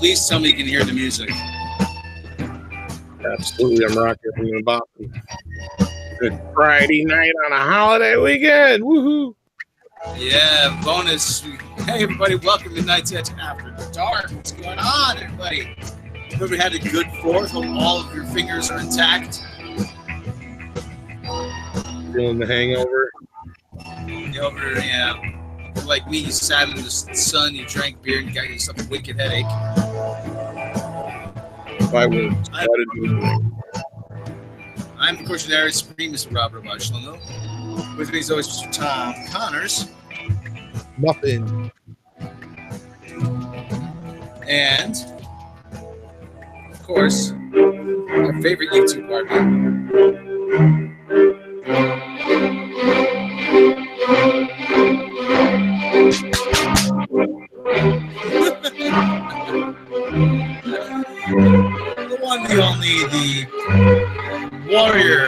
Please tell me you can hear the music. Absolutely, I'm rocking the bottom. Good Friday night on a holiday weekend. Woohoo! Yeah, bonus. Hey, everybody, welcome to Night's Edge After the Dark. What's going on, everybody? Everybody had a good 4th. Hope all of your fingers are intact. Feeling the hangover? Yeah. Like me, you sat in the sun, you drank beer, and you got yourself a wicked headache. I'm, of course, your Supreme, Mr. Robert Shlomo. With me, as always, Mr. Tom Connors. Muffin. And, of course, our favorite YouTube partner. The one, the only, the warrior.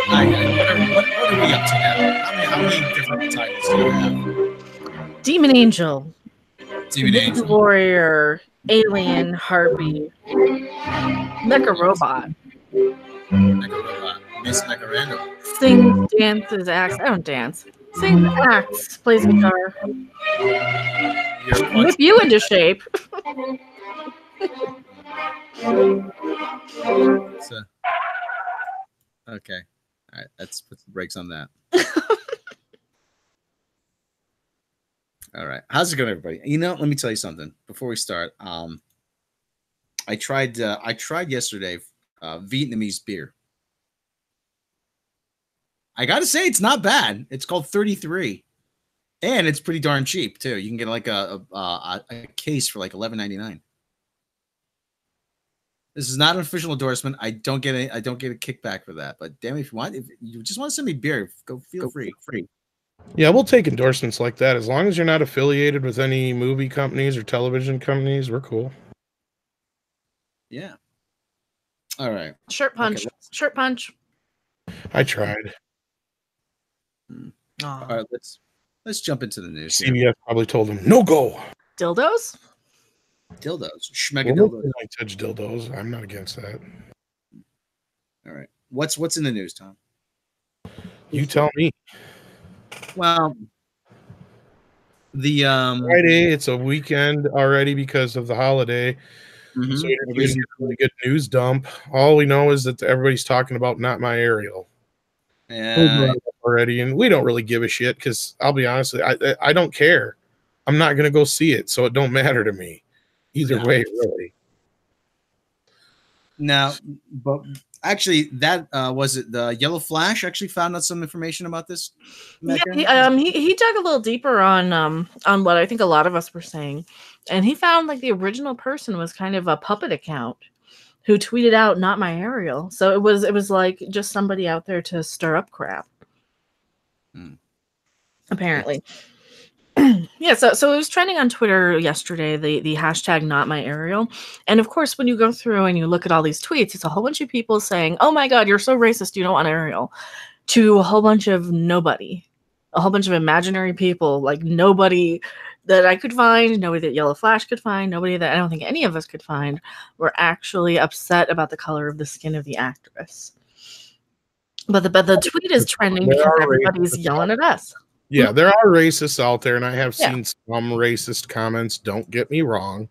What are we up to now? How many different titles do you have? Demon Angel. Demon Angel. Warrior. Alien. Harpy. Mecha Robot. Miss Mecha Random. Sings, dances, acts. I don't dance. Sings, acts, plays guitar. Whip you into shape. Okay. All right. Let's put the brakes on that. All right. How's it going, everybody? You know, let me tell you something before we start. I tried yesterday Vietnamese beer. I got to say, it's not bad. It's called 33. And it's pretty darn cheap, too. You can get like a case for like $11.99. This is not an official endorsement. I don't get a kickback for that. But damn, if you just want to send me beer, go free. Yeah, we'll take endorsements like that. As long as you're not affiliated with any movie companies or television companies, we're cool. Yeah. All right. Shirt punch. Okay, Shirt punch. I tried. All right, let's jump into the news. CBS probably told him, no go. Dildos? Schmega dildos. I touch dildos. I'm not against that. All right. What's in the news, Tom? You tell me. Well, the Friday, it's a weekend already because of the holiday. Mm-hmm. So we get a really good news dump. All we know is that everybody's talking about Not My Ariel. Yeah. Already, and we don't really give a shit because I'll be honest, I don't care. I'm not gonna go see it, so it don't matter to me. Either way, really. Now, but actually, that was it. The Yellow Flash actually found out some information about this. Yeah, he dug a little deeper on what I think a lot of us were saying, and he found like the original person was kind of a puppet account who tweeted out "Not My Ariel." So it was like just somebody out there to stir up crap. Apparently. Yeah, so it was trending on Twitter yesterday, the hashtag Not My Ariel. And of course, when you go through and you look at all these tweets, it's a whole bunch of people saying, oh my God, you're so racist, you don't want Ariel, to a whole bunch of nobody, a whole bunch of imaginary people, like nobody that I could find, nobody that Yellow Flash could find, nobody that I don't think any of us could find, were actually upset about the color of the skin of the actress. But the tweet is trending because everybody's yelling at us. Yeah, there are racists out there, and I have seen some racist comments, don't get me wrong.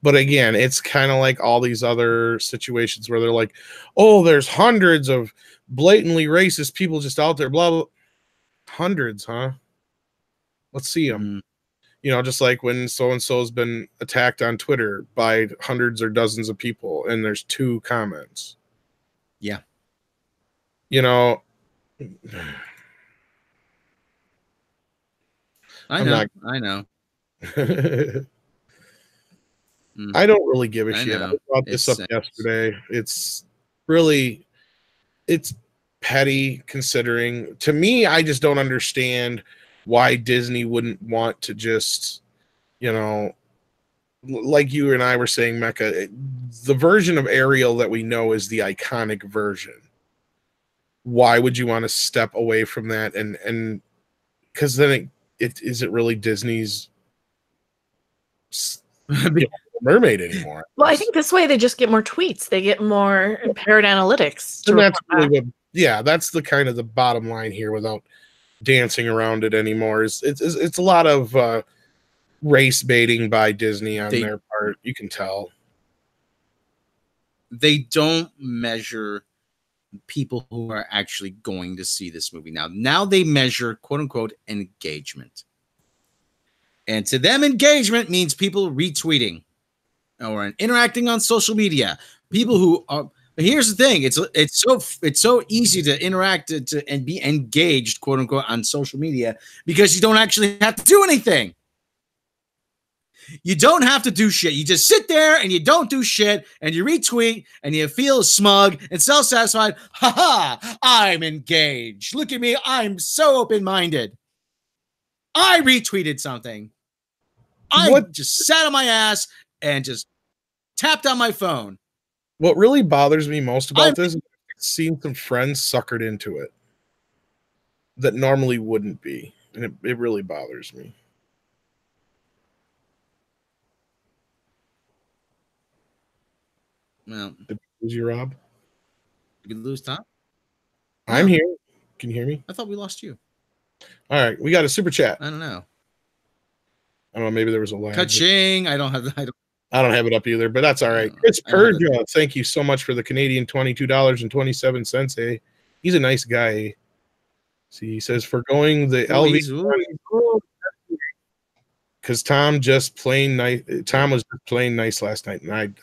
But again, it's kind of like all these other situations where they're like, oh, there's hundreds of blatantly racist people just out there, blah, blah. Hundreds, huh? Let's see them. You know, just like when so-and-so has been attacked on Twitter by hundreds or dozens of people, and there's 2 comments. Yeah. You know, I know. I don't really give a shit. I brought this up yesterday. It's petty considering. To me, I just don't understand why Disney wouldn't want to just, you know, like you and I were saying, Mecca, the version of Ariel that we know is the iconic version. Why would you want to step away from that? And because then is it really Disney's mermaid anymore. Well, I think this way they just get more tweets. They get more paired analytics. And that's really what, that's the kind of the bottom line here without dancing around it anymore. It's a lot of race baiting by Disney on their part. You can tell. They don't measure people who are actually going to see this movie now. Now they measure, quote unquote, engagement. And to them, engagement means people retweeting or interacting on social media. People who are. But here's the thing: it's so easy to interact and be engaged, quote unquote, on social media because you don't actually have to do anything. You don't have to do shit. You just sit there and you don't do shit and you retweet and you feel smug and self-satisfied. Ha, I'm engaged. Look at me. I'm so open-minded. I retweeted something. I just sat on my ass and just tapped on my phone. What really bothers me most about this is seeing some friends suckered into it that normally wouldn't be. And it really bothers me. Well, did we lose you, Rob? Did we lose Tom? I'm here. Can you hear me? I thought we lost you. All right, we got a super chat. I don't know. Maybe there was a lag. Ka-ching! I don't have it up either, but that's all right. It's Purja. Thank you so much for the Canadian $22.27. Eh? He's a nice guy. See, he says forgoing the LV because Tom just plain nice. Tom was just plain nice last night, and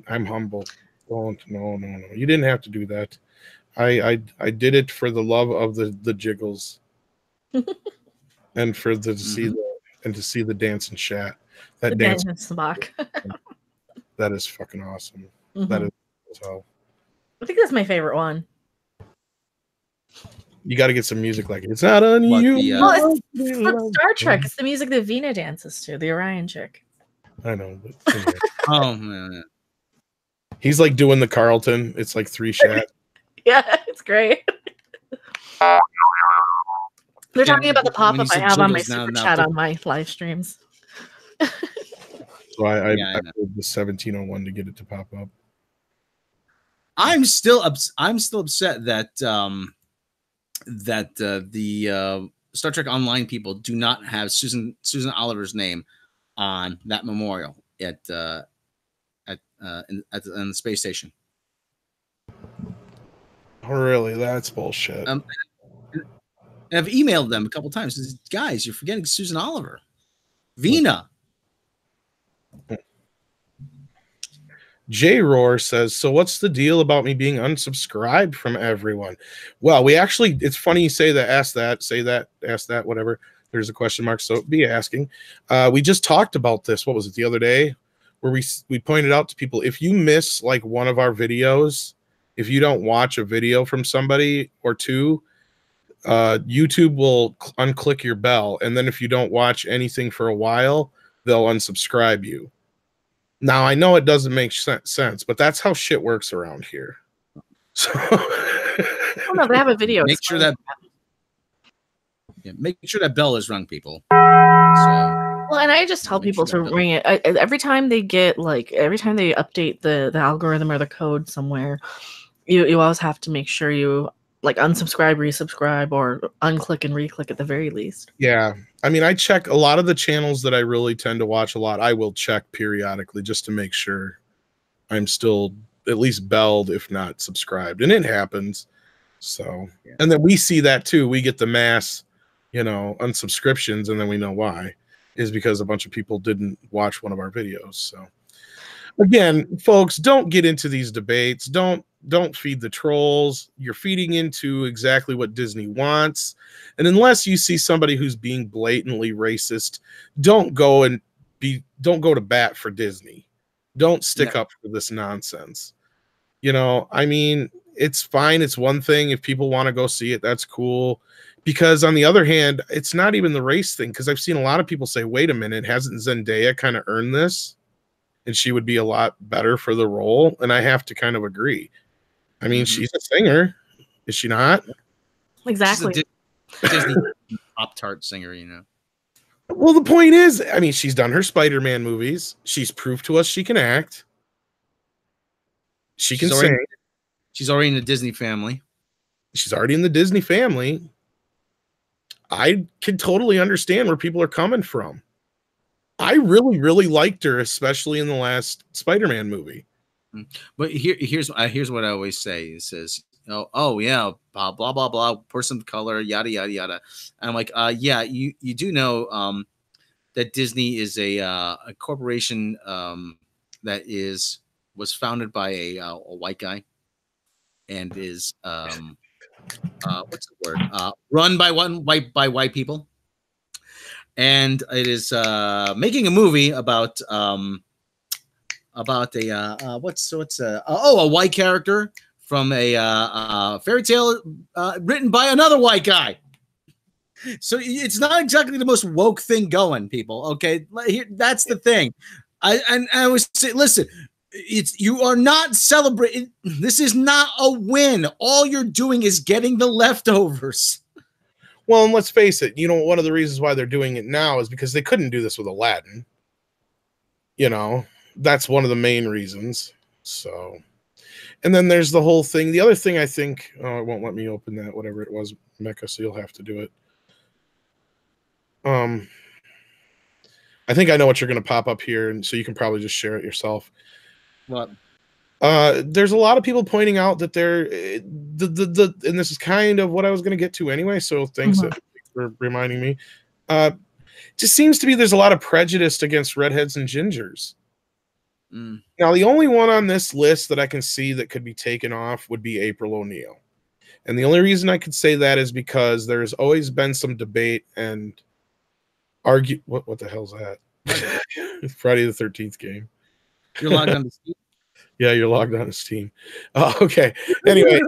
I'm humble. No. You didn't have to do that. I did it for the love of the jiggles, and for to see the dance and chat. That dance that is fucking awesome. That is so. I think that's my favorite one. You got to get some music like it. It's not on you. Well, it's from Star Trek. It's the music that Vina dances to, the Orion chick. I know. But, oh man, he's like doing the Carlton. It's like 3 shots. Yeah, it's great. They're talking about the pop-up I have on my super chat on my live streams. So I played the 1701 to get it to pop up. I'm still upset that the Star Trek Online people do not have Susan Oliver's name on that memorial at the space station. Oh, really? That's bullshit. I've emailed them a couple times. Says, guys, you're forgetting Susan Oliver. Vina. J Roar says, so what's the deal about me being unsubscribed from everyone? Well, we actually, it's funny you say that, ask that, whatever. There's a question mark, so be asking. We just talked about this. What was it, the other day? Where we pointed out to people, if you miss like one of our videos, if you don't watch a video from somebody or two, YouTube will unclick your bell. And then if you don't watch anything for a while, they'll unsubscribe you. Now, I know it doesn't make sense, but that's how shit works around here. So, oh, no, they have a video. Make sure that bell is rung, people. So, well, and I just tell people to ring it every time they get every time they update the algorithm or the code somewhere. You always have to make sure you unsubscribe, resubscribe, or unclick and reclick at the very least. Yeah. I mean, I check a lot of the channels that I really tend to watch a lot. I will check periodically just to make sure I'm still at least belled, if not subscribed. And it happens. So, yeah. And then we see that too. We get the mass, unsubscriptions, and then we know why. Is because a bunch of people didn't watch one of our videos. So again, folks, don't get into these debates. Don't feed the trolls. You're feeding into exactly what Disney wants. And unless you see somebody who's being blatantly racist, don't go to bat for Disney. Don't stick up for this nonsense. I mean, it's fine. It's one thing. If people want to go see it, that's cool. Because on the other hand, it's not even the race thing. Because I've seen a lot of people say, wait a minute, hasn't Zendaya kind of earned this? And she would be a lot better for the role. And I have to kind of agree. I mean, she's a singer, is she not? Exactly. She's a Disney Pop-Tart singer, Well, the point is, I mean, she's done her Spider-Man movies. She's proved to us she can act. She can sing. She's already in the Disney family. She's already in the Disney family. I can totally understand where people are coming from. I really, really liked her, especially in the last Spider-Man movie. But here's what I always say. It says, oh yeah, blah blah blah blah, person of color, yada yada yada. And I'm like, yeah, you do know that Disney is a corporation that was founded by a white guy and is what's the word? Run by white people. And it is making a movie about a a white character from a fairy tale written by another white guy. So it's not exactly the most woke thing going, people. Okay, that's the thing. I always say, listen, you are not celebrating. This is not a win. All you're doing is getting the leftovers. Well, and let's face it, one of the reasons why they're doing it now is because they couldn't do this with Aladdin. That's one of the main reasons. So, and then there's the whole thing. The other thing I think, it won't let me open that, whatever it was, Mecca, so you'll have to do it. I think I know what you're going to pop up here, and so you can probably just share it yourself. What? There's a lot of people pointing out that and this is kind of what I was going to get to anyway, so thanks for reminding me. Just seems to be there's a lot of prejudice against redheads and gingers. Now, the only one on this list that I can see that could be taken off would be April O'Neil. And the only reason I could say that is because there's always been some debate and argue. What the hell's that? Friday the 13th game. You're logged on to Steam? Yeah, you're logged on to Steam. Okay. Anyway,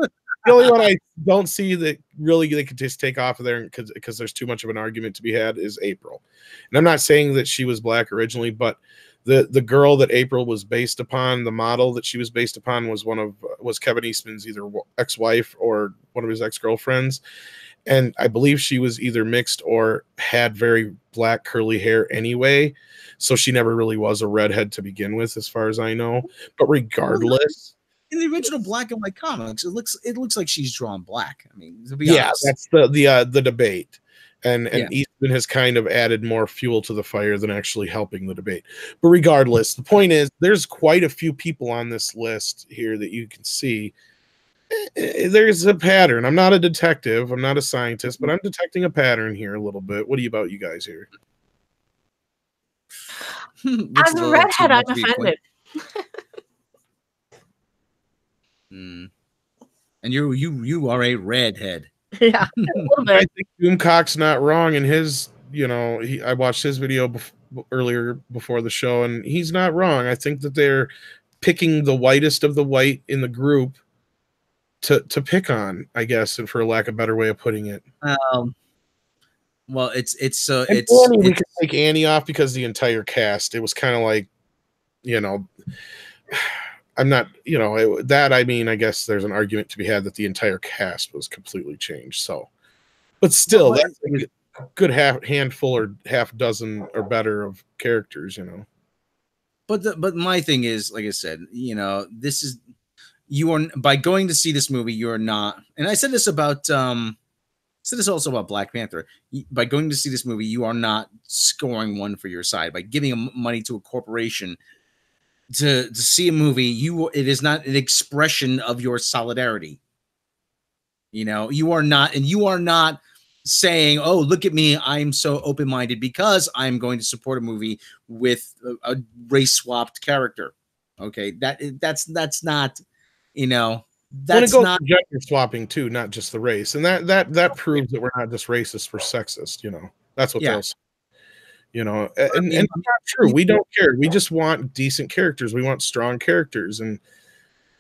the only one I don't see that really they could just take off of there because there's too much of an argument to be had is April. And I'm not saying that she was black originally, but the girl that April was based upon, the model that she was based upon was Kevin Eastman's either ex-wife or one of his ex-girlfriends. And I believe she was either mixed or had very black curly hair anyway. So she never really was a redhead to begin with, as far as I know. But regardless, in the original black and white comics, it looks like she's drawn black. I mean, to be honest. That's the debate. And Eastman has kind of added more fuel to the fire than actually helping the debate. But regardless, the point is there's quite a few people on this list here that you can see. There's a pattern. I'm not a detective. I'm not a scientist, but I'm detecting a pattern here a little bit. What about you guys here? As a redhead, I'm offended. And you are a redhead. Yeah, a little bit. I think Doomcock's not wrong in his. I watched his video earlier before the show, and he's not wrong. I think that they're picking the whitest of the white in the group to pick on, I guess, and for lack of a better way of putting it. Well, it's Annie, we could take Annie off because the entire cast. It was kind of like, I'm not, that I mean, I guess there's an argument to be had that the entire cast was completely changed. So, but still, that's a good handful or half dozen or better of characters, But my thing is, like I said, this is. You are, by going to see this movie, you're not, and I said this about said this also about Black Panther. By going to see this movie, you are not scoring one for your side. By giving money to a corporation to see a movie, it is not an expression of your solidarity. You are not saying, "Oh, look at me, I'm so open-minded because I'm going to support a movie with a race-swapped character." Okay, that's not. That's not gender swapping too, not just the race, and that proves that we're not just racist, we're sexist. That's what they'll say. And that's not true. We don't care. We just want decent characters. We want strong characters, and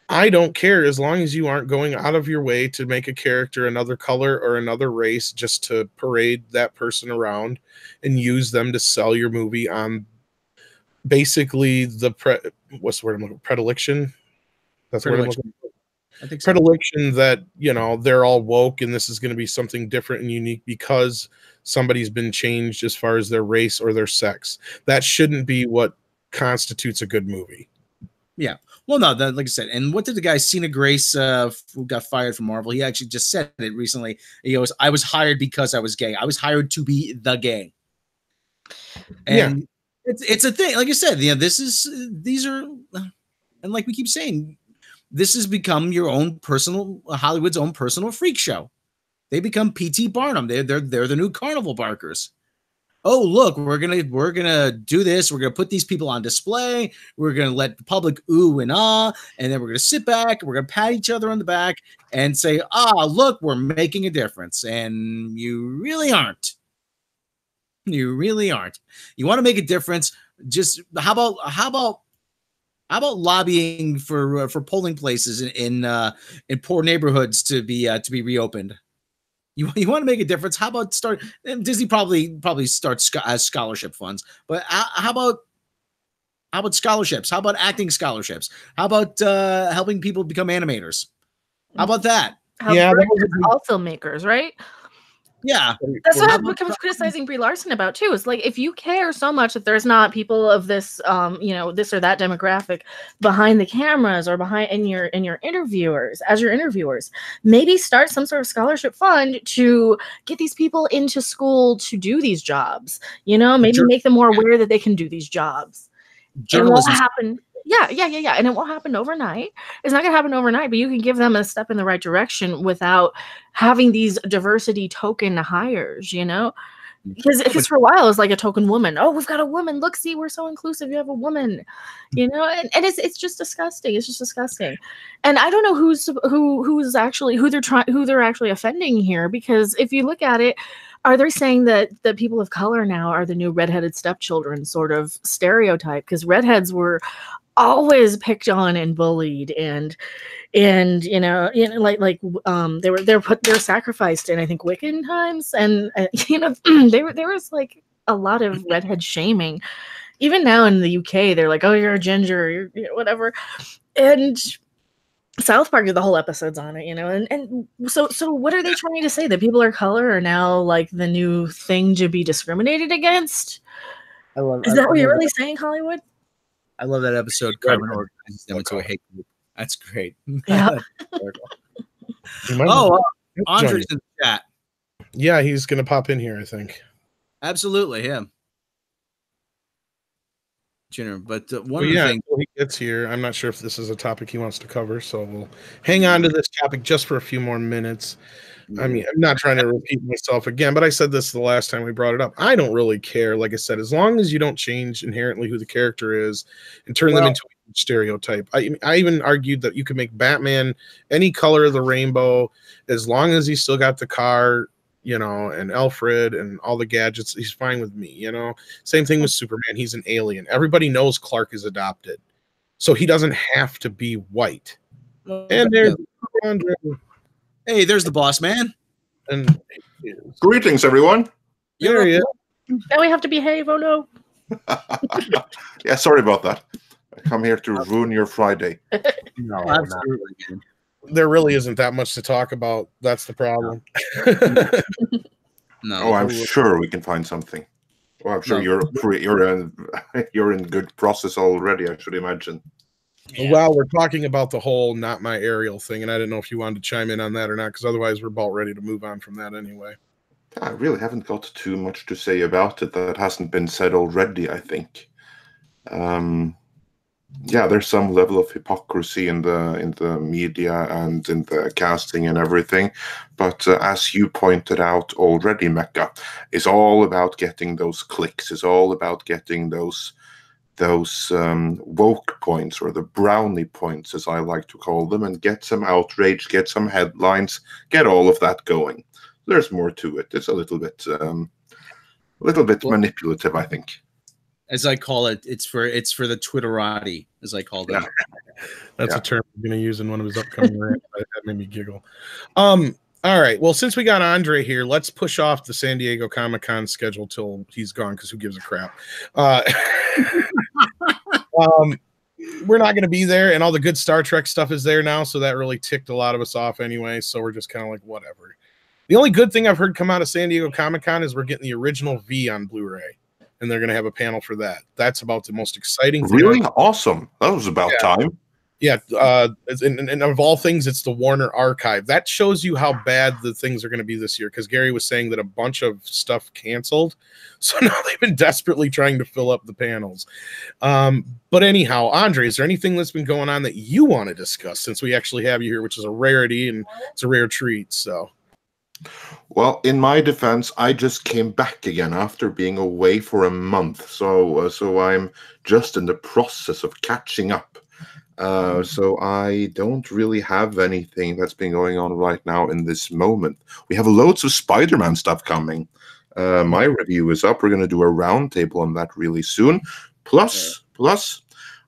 I don't care as long as you aren't going out of your way to make a character another color or another race just to parade that person around and use them to sell your movie on basically what's the word I'm looking for? Predilection. That's what I'm looking for. I think so. Predilection that, you know, they're all woke and this is going to be something different and unique because somebody's been changed as far as their race or their sex. That shouldn't be what constitutes a good movie. Yeah. Well, no, like I said, and what did the guy Cena Grace, who got fired from Marvel? He actually just said it recently. He goes, "I was hired because I was gay. I was hired to be the gay." And it's a thing. Like I said, you know, these are, and like we keep saying, this has become your own personal, Hollywood's own personal freak show. They become P.T. Barnum. They're the new carnival barkers. Oh, look, we're gonna do this. We're gonna put these people on display. We're gonna let the public ooh and ah, and then we're gonna sit back. We're gonna pat each other on the back and say, "Ah, look, we're making a difference." And you really aren't. You really aren't. You want to make a difference? Just how about lobbying for polling places in poor neighborhoods to be reopened? You want to make a difference? How about start? Disney probably starts as scholarship funds, but how about scholarships? How about acting scholarships? How about helping people become animators? How about that? All filmmakers, right? Yeah, that's what I was criticizing Brie Larson about too. Is like, if you care so much that there's not people of this, you know, this or that demographic behind the cameras or behind in your interviewers, as your interviewers, maybe start some sort of scholarship fund to get these people into school to do these jobs. You know, maybe make them more aware that they can do these jobs. Journalism. It won't happen. Yeah. And it won't happen overnight. It's not going to happen overnight, but you can give them a step in the right direction without having these diversity token hires, you know? Because for a while, it's like a token woman. Oh, we've got a woman. Look, see, we're so inclusive. You have a woman, you know? And it's just disgusting. It's just disgusting. And I don't know who's actually, who they're actually offending here, because if you look at it, are they saying that the people of color now are the new redheaded stepchildren sort of stereotype? Because redheads were always picked on and bullied and you know they're sacrificed in, I think, Wiccan times, and you know there was like a lot of redhead shaming. Even now in the UK, they're like, oh, you're a ginger, you're whatever. And South Park did the whole episodes on it, you know, and so what are they trying to say? That people of color are now like the new thing to be discriminated against? Is that what you're really saying, Hollywood? I love that episode. Carmen organizes them into a hate group. That's great. Yeah. Andre's in the chat. Yeah, he's going to pop in here, I think. Absolutely, yeah. But one of the things he gets here, I'm not sure if this is a topic he wants to cover, so we'll hang on to this topic just for a few more minutes. I mean, I'm not trying to repeat myself again, but I said this the last time we brought it up. I don't really care. Like I said, as long as you don't change inherently who the character is and turn them into a stereotype. I even argued that you could make Batman any color of the rainbow as long as he's still got the car, you know, and Alfred and all the gadgets. He's fine with me, you know. Same thing with Superman. He's an alien. Everybody knows Clark is adopted, so he doesn't have to be white. And there's Andre. Hey, there's the boss man. And greetings, everyone. There he is. Now we have to behave. Oh no. Yeah, sorry about that. I come here to ruin your Friday. No, absolutely. There really isn't that much to talk about. That's the problem. No. Oh, I'm sure we can find something. Well, I'm sure you're in good process already, I should imagine. Yeah. Well, we're talking about the whole "Not My Ariel" thing, and I didn't know if you wanted to chime in on that or not, because otherwise we're about ready to move on from that anyway. I really haven't got too much to say about it that hasn't been said already, I think. Yeah, there's some level of hypocrisy in the media and in the casting and everything, but as you pointed out already, Mecca, it's all about getting those clicks. It's all about getting those woke points, or the brownie points, as I like to call them, and get some outrage, get some headlines, get all of that going. There's more to it. It's a little bit manipulative, I think. As I call it, it's for the Twitterati, as I call them. Yeah. That's a term I'm going to use in one of his upcoming rants. That made me giggle. All right. Well, since we got Andre here, let's push off the San Diego Comic-Con schedule till he's gone, because who gives a crap? we're not going to be there, and all the good Star Trek stuff is there now, so that really ticked a lot of us off anyway. So we're just kind of like, whatever. The only good thing I've heard come out of San Diego Comic-Con is we're getting the original V on Blu-ray, and they're going to have a panel for that. That's about the most exciting thing. Really awesome. That was about time. Yeah, and of all things, it's the Warner Archive. That shows you how bad the things are going to be this year, because Gary was saying that a bunch of stuff canceled. So now they've been desperately trying to fill up the panels. But anyhow, Andre, is there anything that's been going on that you want to discuss, since we actually have you here, which is a rarity, and it's a rare treat, so... Well, in my defense, I just came back again after being away for a month. So I'm just in the process of catching up. So I don't really have anything that's been going on right now in this moment. We have loads of Spider-Man stuff coming. My review is up. We're going to do a roundtable on that really soon. Plus,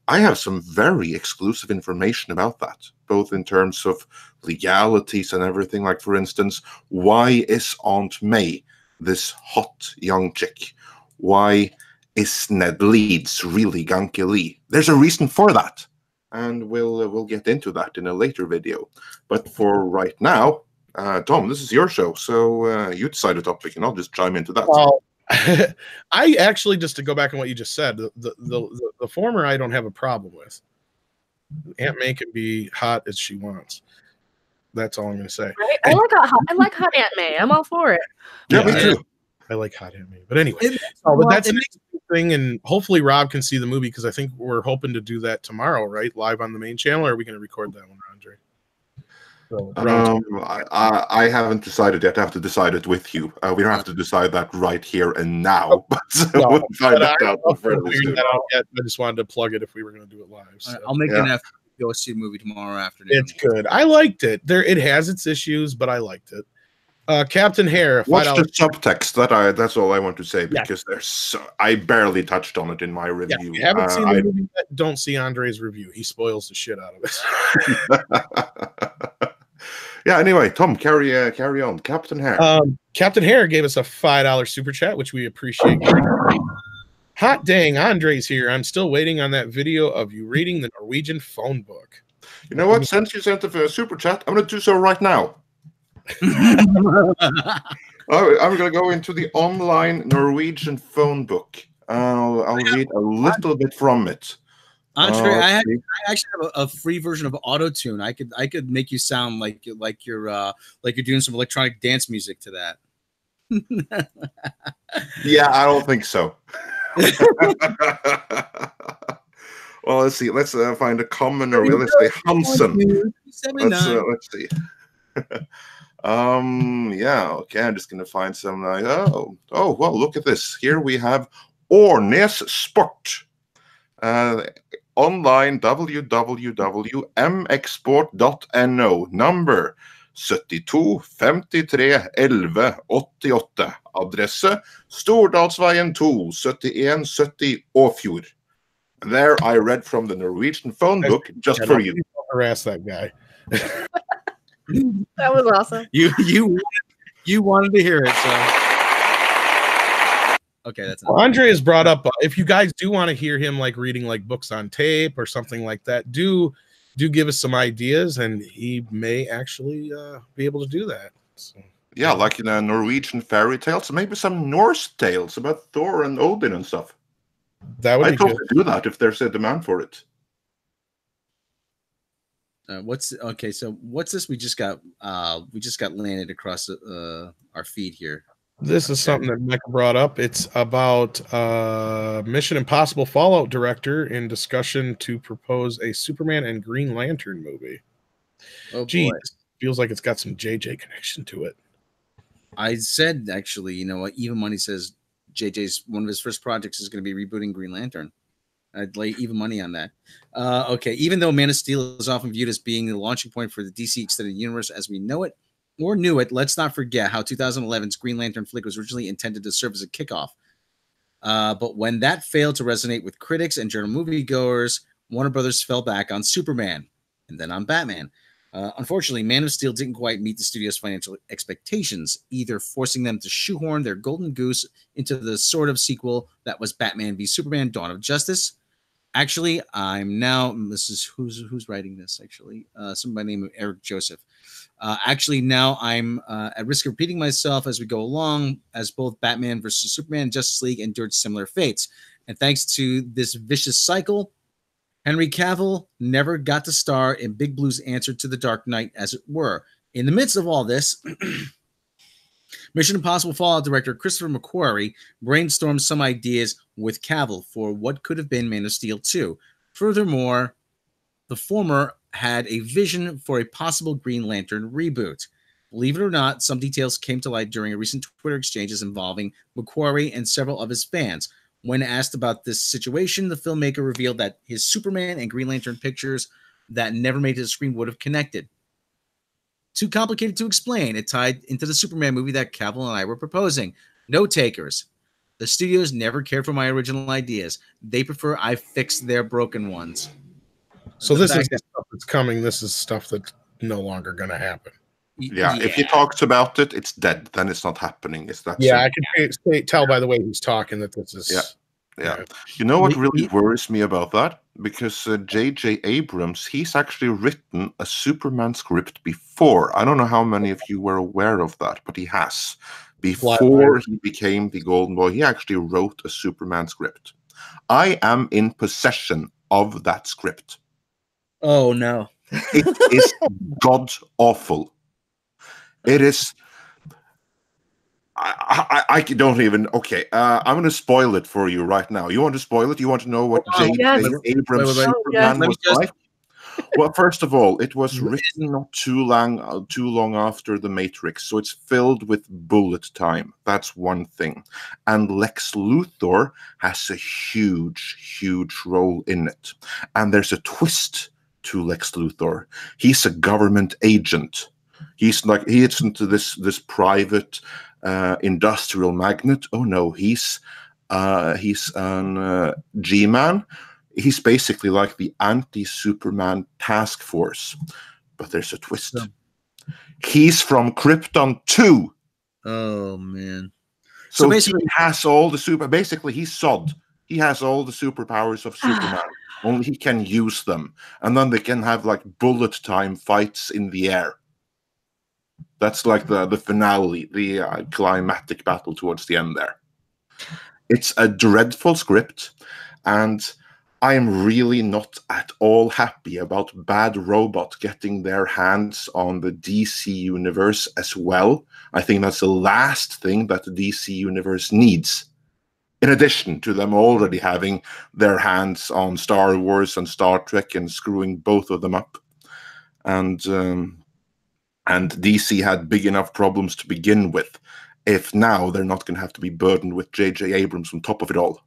I have some very exclusive information about that, both in terms of legalities and everything. Like, for instance, why is Aunt May this hot young chick? Why is Ned Leeds really Gunky Lee? There's a reason for that. And we'll get into that in a later video. But for right now, Tom, this is your show, so you decide a topic, and I'll just chime into that. Well, I actually, just to go back on what you just said, the former I don't have a problem with. Aunt May can be hot as she wants. That's all I'm going to say. Right? I like hot Aunt May. I'm all for it. Yeah, me too. I like hot Aunt May. But anyway, but that's an interesting thing, and hopefully Rob can see the movie, because I think we're hoping to do that tomorrow, right? Live on the main channel, or are we going to record that one, Andre? So, I haven't decided yet. I have to decide it with you. We don't have to decide that right here and now. But we'll find that out. I just wanted to plug it if we were going to do it live. So. I'll make an effort to go see the movie tomorrow afternoon. It's good. I liked it. It has its issues, but I liked it. Captain Hare. Watch the subtext. That's all I want to say, because I barely touched on it in my review. Yeah, if you haven't seen the movie yet, don't see Andre's review. He spoils the shit out of it. Yeah. Anyway, Tom, carry on. Captain Hare. Captain Hare gave us a $5 super chat, which we appreciate. Hot dang, Andre's here. I'm still waiting on that video of you reading the Norwegian phone book. You know what? Since you sent the super chat, I'm going to do so right now. I'm going to go into the online Norwegian phone book. I'll read a little bit from it. Andre, I actually have a free version of Auto-Tune. I could make you sound like you're doing some electronic dance music to that. Yeah, I don't think so. Well, let's see. Let's find a common, or let's say Hansen. Let's see. Yeah, okay, I'm just gonna find some well, look at this. Here we have Ornes Sport. Online www.mexport.no, number 72 53 11 88. Adresse Stordalsveien 2 71 70 Åfjord. There I read from the Norwegian phone book just for you. Harass that guy. That was awesome. You wanted to hear it, so okay. That's Andre has brought up. If you guys do want to hear him reading books on tape or something like that, do give us some ideas, and he may actually be able to do that. So. Yeah, like in a Norwegian fairy tales, maybe some Norse tales about Thor and Odin and stuff. That would be good. I'd do that if there's a demand for it. What's this? We just got landed across our feed here. This is something that Mecca brought up. It's about Mission Impossible Fallout director in discussion to propose a Superman and Green Lantern movie. Oh, geez, feels like it's got some JJ connection to it. I said, actually, you know what? Even Money says JJ's one of his first projects is going to be rebooting Green Lantern. I'd lay even money on that. Okay, even though Man of Steel is often viewed as being the launching point for the DC Extended Universe as we know it or knew it, let's not forget how 2011's Green Lantern flick was originally intended to serve as a kickoff. But when that failed to resonate with critics and general moviegoers, Warner Brothers fell back on Superman and then on Batman. Unfortunately, Man of Steel didn't quite meet the studio's financial expectations, either forcing them to shoehorn their golden goose into the sort of sequel that was Batman v Superman: Dawn of Justice, Actually, I'm now. This is who's writing this. Actually, somebody named Eric Joseph. Actually, now I'm at risk of repeating myself as we go along, as both Batman versus Superman and Justice League endured similar fates. And thanks to this vicious cycle, Henry Cavill never got to star in Big Blue's answer to the Dark Knight, as it were. In the midst of all this, Mission Impossible Fallout director Christopher McQuarrie brainstormed some ideas with Cavill for what could have been Man of Steel 2. Furthermore, the former had a vision for a possible Green Lantern reboot. Believe it or not, some details came to light during a recent Twitter exchanges involving McQuarrie and several of his fans. When asked about this situation, the filmmaker revealed that his Superman and Green Lantern pictures that never made it to the screen would have connected. Too complicated to explain. It tied into the Superman movie that Cavill and I were proposing. No takers. The studios never cared for my original ideas. They prefer I fix their broken ones. So this is the stuff that's coming. This is stuff that's no longer going to happen. Yeah, if he talks about it, it's dead. Then it's not happening. It's that. Yeah, I can tell by the way he's talking that this is. Yeah. You know what really worries me about that? Because J.J. Abrams, he's actually written a Superman script before. I don't know how many of you were aware of that, but he has. Before he became the Golden Boy, he actually wrote a Superman script. I am in possession of that script. Oh, no. It is god awful. It is. I don't even. Okay, I'm going to spoil it for you right now. You want to spoil it? You want to know what J.J. Abrams' Superman was like? Well, first of all, it was written not too long after The Matrix, so it's filled with bullet time. That's one thing. And Lex Luthor has a huge role in it. And there's a twist to Lex Luthor. He's a government agent. He's like, he isn't this private industrial magnate. Oh no, he's an G-man. He's basically like the anti-Superman task force. But there's a twist. Yeah. He's from Krypton 2. Oh man. So basically he has all the basically he's Sod. He has all the superpowers of Superman. Only he can use them. And then they can have like bullet time fights in the air. That's like the finale, the climatic battle towards the end there. It's a dreadful script, and I am really not at all happy about Bad Robot getting their hands on the DC universe as well. I think that's the last thing that the DC universe needs. In addition to them already having their hands on Star Wars and Star Trek and screwing both of them up. And DC had big enough problems to begin with. If now they're not going to have to be burdened with J.J. Abrams on top of it all.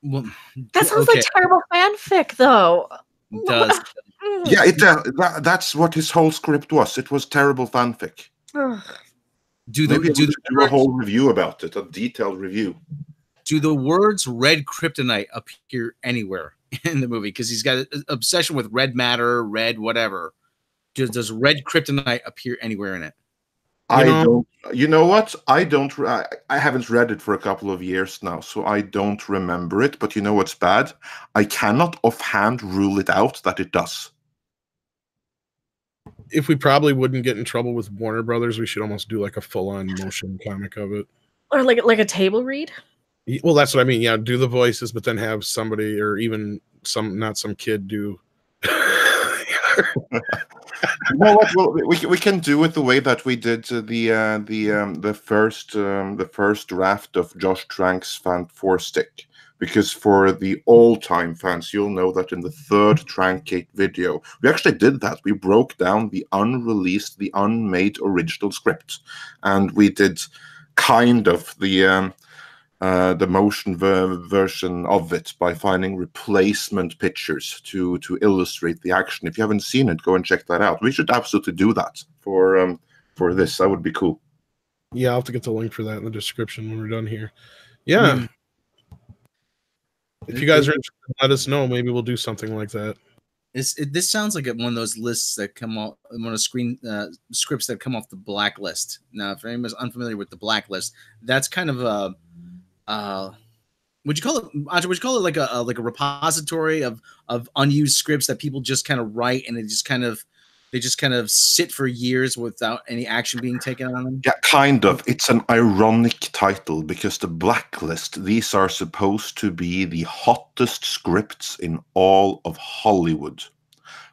Well, that sounds like terrible fanfic, though. It does. Yeah, that's what his whole script was. It was terrible fanfic. Maybe do a whole review about it, a detailed review. Do the words red kryptonite appear anywhere in the movie? Because he's got an obsession with red matter, red whatever. Does red kryptonite appear anywhere in it? I don't. You know what? I don't. I haven't read it for a couple of years now, so I don't remember it. But you know what's bad? I cannot offhand rule it out that it does. If we probably wouldn't get in trouble with Warner Brothers, we should almost do like a full-on motion comic of it, or like a table read. Well, that's what I mean. Yeah, do the voices, but then have somebody, or even not some kid, do. You know what? Well, we can do it the way that we did the first draft of Josh Trank's Fan 4 Stick, because for the all-time fans, you'll know that in the third Trankgate video, we actually did that. We broke down the unreleased, the unmade original script, and we did kind of the motion version of it by finding replacement pictures to illustrate the action. If you haven't seen it, go and check that out. We should absolutely do that for this. That would be cool. Yeah, I'll have to get the link for that in the description when we're done here. Yeah. If you guys are interested, let us know. Maybe we'll do something like that. This sounds like one of those lists that come off, one of scripts that come off the blacklist. Now, if anyone's unfamiliar with the blacklist, that's kind of would you call it, Andre, would you call it like a repository of unused scripts that people just kind of write and they just kind of sit for years without any action being taken on them? Yeah, kind of. It's an ironic title because the blacklist, these are supposed to be the hottest scripts in all of Hollywood.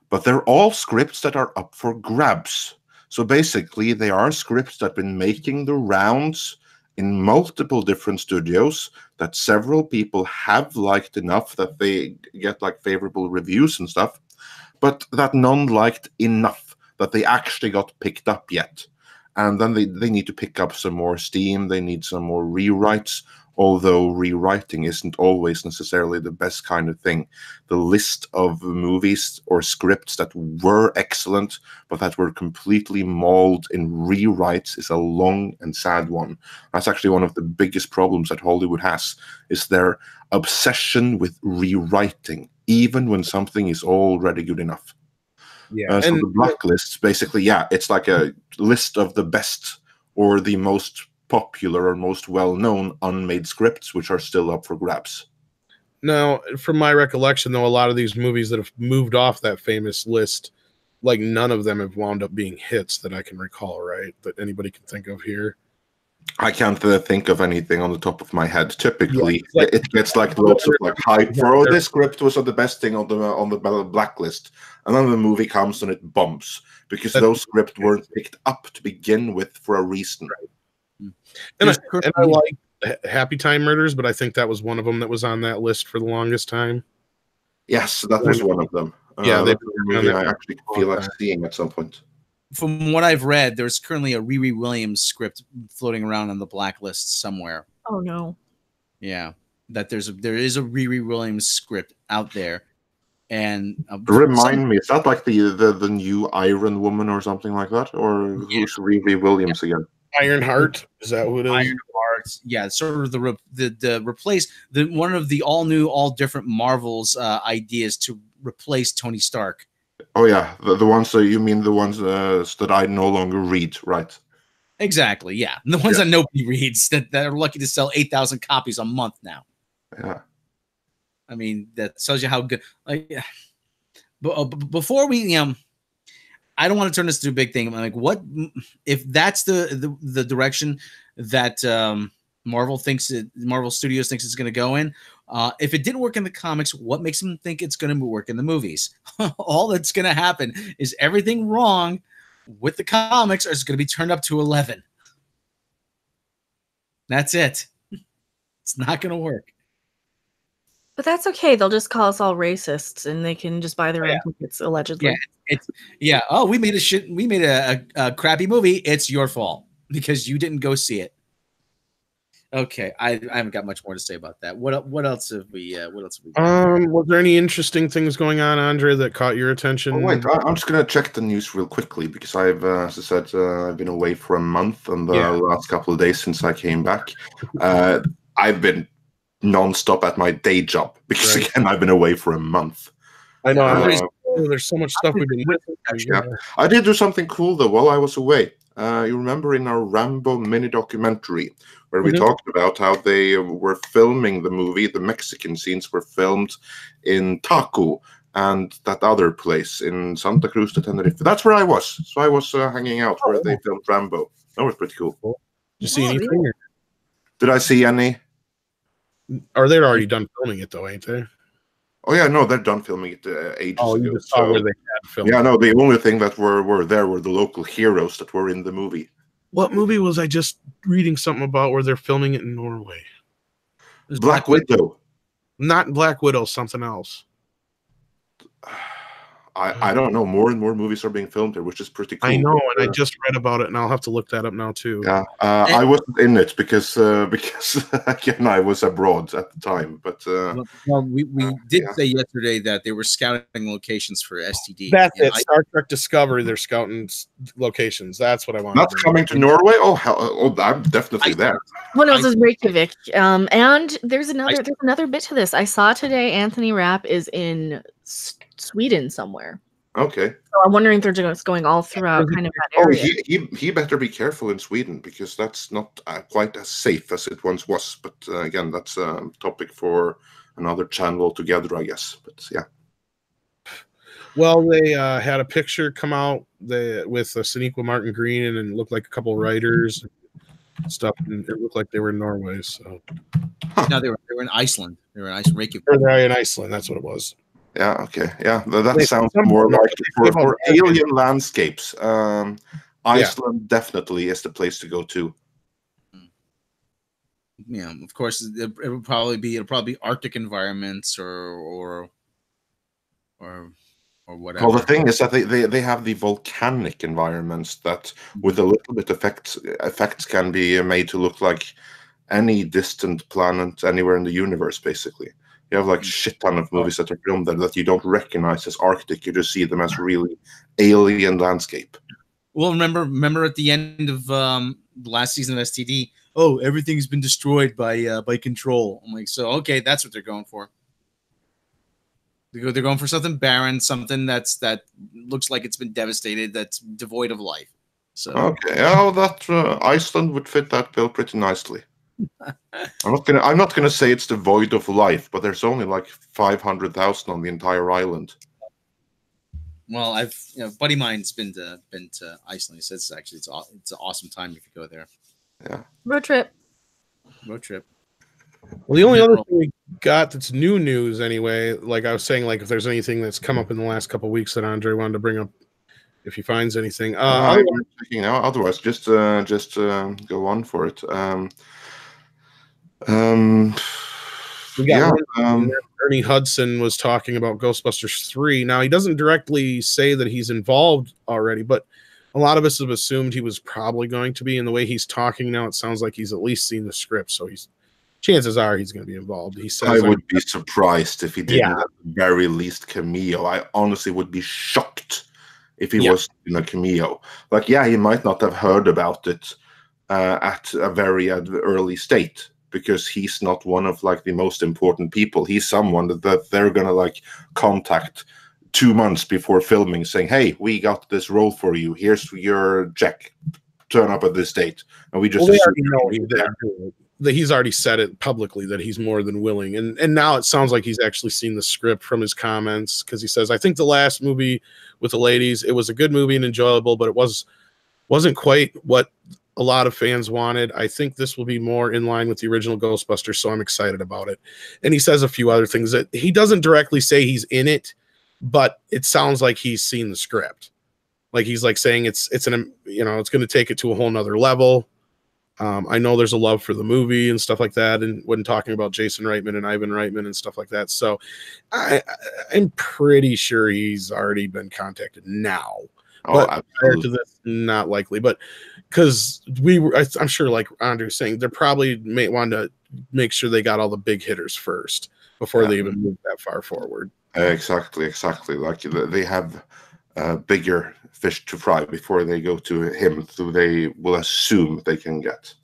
But they're all scripts that are up for grabs. So basically, they are scripts that have been making the rounds in multiple different studios that several people have liked enough that they get like favorable reviews and stuff, but that none liked enough that they actually got picked up yet. And then they need to pick up some more steam. They need some more rewrites, although rewriting isn't always necessarily the best kind of thing. The list of movies or scripts that were excellent, but that were completely mauled in rewrites is a long and sad one. That's actually one of the biggest problems that Hollywood has, is their obsession with rewriting, even when something is already good enough. Yeah, so the blacklist, basically, yeah, it's like a list of the best or the most popular or most well-known unmade scripts, which are still up for grabs. Now, from my recollection, though, a lot of these movies that have moved off that famous list, like none of them have wound up being hits that I can recall, right? That anybody can think of here. I can't think of anything on the top of my head. Typically, it gets like lots of like hype for, oh, this script was the best thing on the blacklist, and then the movie comes and it bumps because those scripts weren't picked up to begin with for a reason. And I like Happy Time Murders, but I think that was one of them that was on that list for the longest time. Yes, that was one of them. Yeah, I actually feel like seeing at some point. From what I've read, there's currently a Riri Williams script floating around on the blacklist somewhere. Oh no! Yeah, that there is a Riri Williams script out there, and remind me, is that like the new Iron Woman or something like that, or who's Riri Williams again? Ironheart, is that who it is? Ironheart, yeah, sort of the replace one of the all new, all different Marvels ideas to replace Tony Stark. Oh yeah, the ones you mean the ones that I no longer read, right? Exactly, yeah, the ones that nobody reads that are lucky to sell 8,000 copies a month now. Yeah, I mean that tells you how good. Like, before we I don't want to turn this into a big thing. I'm like, what if that's the direction that Marvel Studios thinks it's going to go in? If it didn't work in the comics, what makes them think it's going to work in the movies? All that's going to happen is everything wrong with the comics is going to be turned up to 11. That's it. It's not going to work. But that's okay. They'll just call us all racists, and they can just buy their own tickets, allegedly. Yeah. Oh, we made a crappy movie. It's your fault because you didn't go see it. Okay, I haven't got much more to say about that. What else have we? Was there any interesting things going on, Andre, that caught your attention? Oh, wait, I'm just gonna check the news real quickly because I've, as I said, I've been away for a month, and the last couple of days since I came back, I've been non-stop at my day job because again I've been away for a month. I know. There's so much stuff we've been missing. Yeah. I did do something cool though while I was away. You remember in our Rambo mini documentary where we talked about how they were filming the movie, the Mexican scenes were filmed in Taco and that other place in Santa Cruz de Tenerife. That's where I was. So I was hanging out where they filmed Rambo. That was pretty cool. Did you see anything? Yeah. Did I see any? Are they already done filming it though, ain't they? Oh yeah, no, they're done filming it ages ago. You just saw where they had filmed. Yeah, no, the only thing that were there were the local heroes that were in the movie. What movie was I just reading something about where they're filming it in Norway? Black Widow. Not Black Widow, something else. I don't know. More and more movies are being filmed there, which is pretty cool. I know, and I just read about it, and I'll have to look that up now too. Yeah, I wasn't in it because again I was abroad at the time. But we did say yesterday that they were scouting locations for STD. That's it. Star Trek Discovery, they're scouting locations. That's what I want. That's coming to Norway. Oh hell! Oh, I'm definitely there. One else is Reykjavik, and there's another bit to this. I saw today Anthony Rapp is in Sweden somewhere. Okay. So I'm wondering if they're just going all throughout kind of that area. He better be careful in Sweden, because that's not quite as safe as it once was. But again, that's a topic for another channel altogether, I guess. But yeah. Well, they had a picture come out with Sonequa Martin Green, and it looked like a couple writers and stuff, and it looked like they were in Norway. So no, they were in Iceland. They were in Iceland. Reykjavik. Or they're in Iceland. That's what it was. Yeah. Okay. Yeah. That sounds more like for alien landscapes. Iceland definitely is the place to go to. Yeah, of course, it'll probably be Arctic environments or whatever. Well, the thing is that they have the volcanic environments that, with a little bit effects can be made to look like any distant planet anywhere in the universe. Basically, you have like shit ton of movies that are filmed there that you don't recognize as Arctic. You just see them as really alien landscape. Well, remember at the end of the last season of STD, oh, everything's been destroyed by Control. I'm like, so okay, that's what they're going for. They're going for something barren, something that looks like it's been devastated, that's devoid of life. So okay, that Iceland would fit that bill pretty nicely. I'm not gonna say it's devoid of life, but there's only like 500,000 on the entire island. Well, buddy of mine's been to Iceland. He says it's an awesome time if you go there. Yeah. Road trip. Well, the only other thing we got that's new news anyway, like I was saying, like if there's anything that's come up in the last couple of weeks that Andre wanted to bring up, if he finds anything. Otherwise, just go on for it. We got Ernie Hudson was talking about Ghostbusters 3. Now, he doesn't directly say that he's involved already, but a lot of us have assumed he was probably going to be. And the way he's talking now, it sounds like he's at least seen the script. So chances are he's going to be involved. He says, I would be surprised if he didn't at the very least cameo. I honestly would be shocked if he was in a cameo. Like, he might not have heard about it at a very early state, because he's not one of like the most important people. He's someone that they're gonna like contact 2 months before filming, saying, "Hey, we got this role for you. Here's your check. Turn up at this date." And we just already know he's there. That he's already said it publicly that he's more than willing, and now it sounds like he's actually seen the script from his comments, because he says, "I think the last movie with the ladies, it was a good movie and enjoyable, but it wasn't quite what a lot of fans wanted. I think this will be more in line with the original Ghostbusters, so I'm excited about it." And he says a few other things that he doesn't directly say he's in it, but it sounds like he's seen the script. Like he's like saying it's going to take it to a whole nother level. I know there's a love for the movie and stuff like that, and when talking about Jason Reitman and Ivan Reitman and stuff like that. So I'm pretty sure he's already been contacted now. But prior to this, not likely. But because I'm sure, like Andrew's saying, they're probably may want to make sure they got all the big hitters first before they even move that far forward. Exactly. Like they have bigger fish to fry before they go to him, so they will assume they can get.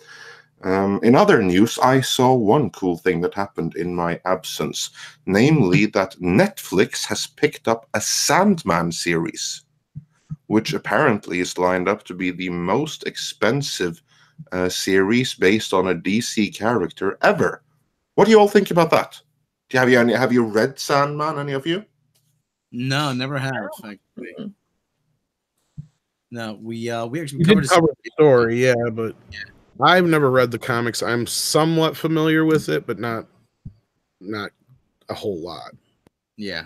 In other news, I saw one cool thing that happened in my absence, namely that Netflix has picked up a Sandman series, which apparently is lined up to be the most expensive series based on a DC character ever. What do you all think about that? Have you read Sandman, any of you? No, never have. No, we actually covered the story, but I've never read the comics. I'm somewhat familiar with it, but not a whole lot. Yeah,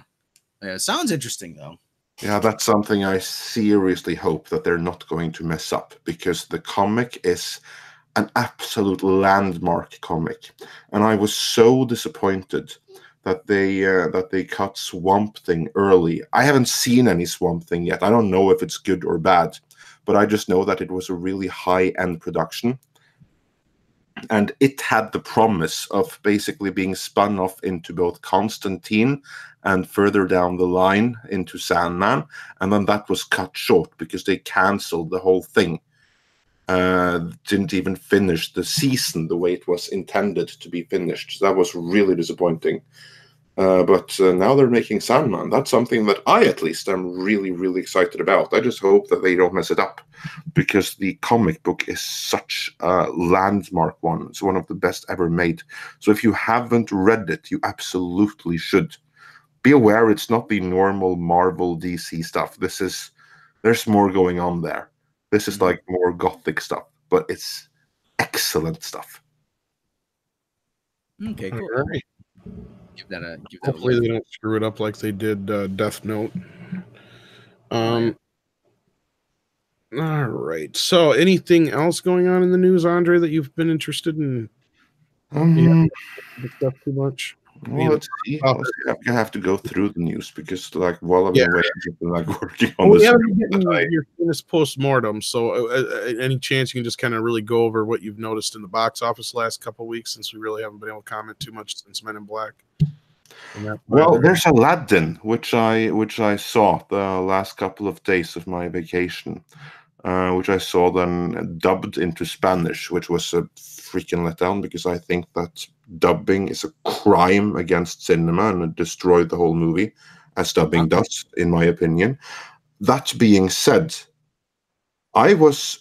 sounds interesting though. Yeah, that's something I seriously hope that they're not going to mess up, because the comic is an absolute landmark comic, and I was so disappointed that they cut Swamp Thing early. I haven't seen any Swamp Thing yet. I don't know if it's good or bad, but I just know that it was a really high-end production, and it had the promise of basically being spun off into both Constantine and further down the line into Sandman, and then that was cut short because they canceled the whole thing. Didn't even finish the season the way it was intended to be finished. So that was really disappointing. But now they're making Sandman. That's something that I, at least, am really, really excited about. I just hope that they don't mess it up, because the comic book is such a landmark one. It's one of the best ever made. So if you haven't read it, you absolutely should. Be aware it's not the normal Marvel DC stuff. There's more going on there. This is like more gothic stuff, but it's excellent stuff. Okay, cool. All right. Give that a Hopefully they don't screw it up like they did Death Note. All right. So anything else going on in the news, Andre, that you've been interested in? Discuss too much? Well, let's see. I have to go through the news, because while I've been waiting, I've been working on this. Your famous post-mortem, so any chance you can just kind of really go over what you've noticed in the box office the last couple of weeks, since we really haven't been able to comment too much since Men in Black? Well, there's Aladdin, which I saw the last couple of days of my vacation, which I saw then dubbed into Spanish, which was a freaking letdown, because I think that dubbing is a crime against cinema and it destroyed the whole movie, as dubbing does, in my opinion. That being said, I was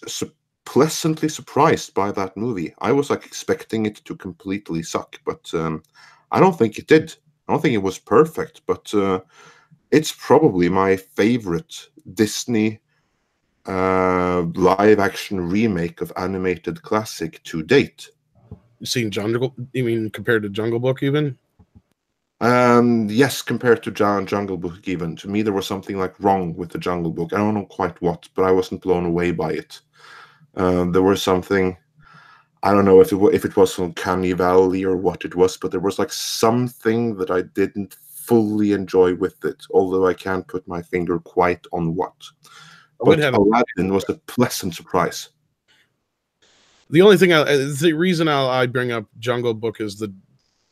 pleasantly surprised by that movie. I was expecting it to completely suck, but I don't think it did. I don't think it was perfect, but it's probably my favorite Disney live-action remake of animated classic to date. You seen Jungle? You mean compared to Jungle Book even? Yes, compared to Jungle Book even. To me, there was something wrong with the Jungle Book. I don't know quite what, but I wasn't blown away by it. There was something, I don't know if it was from Uncanny Valley or what it was, but there was something that I didn't fully enjoy with it, although I can't put my finger quite on what. But Aladdin was a pleasant surprise. The only thing, the reason I bring up Jungle Book is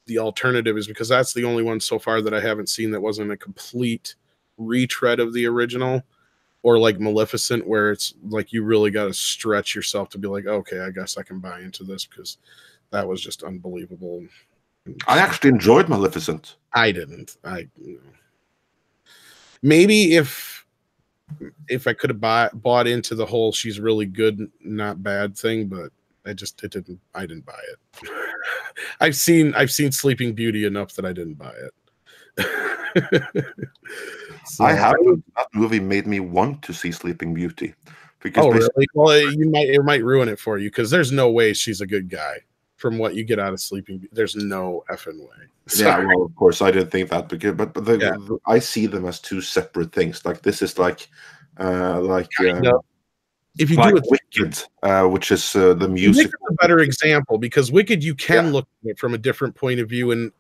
the alternative is because that's the only one so far that I haven't seen that wasn't a complete retread of the original, or like Maleficent, where it's you really got to stretch yourself to be okay, I guess I can buy into this, because that was just unbelievable. I actually enjoyed Maleficent. I didn't. Maybe if I could have bought into the whole she's really good, not bad thing, but I didn't buy it. I've seen Sleeping Beauty enough that I didn't buy it. So, that movie made me want to see Sleeping Beauty. Because really? Well, it might ruin it for you, because there's no way she's a good guy from what you get out of Sleeping Beauty. There's no effing way. Yeah, well, of course, I didn't think that, but I see them as two separate things. This is if you do it, Wicked, which is the music. Wicked's a better example, because Wicked you can look at it from a different point of view, and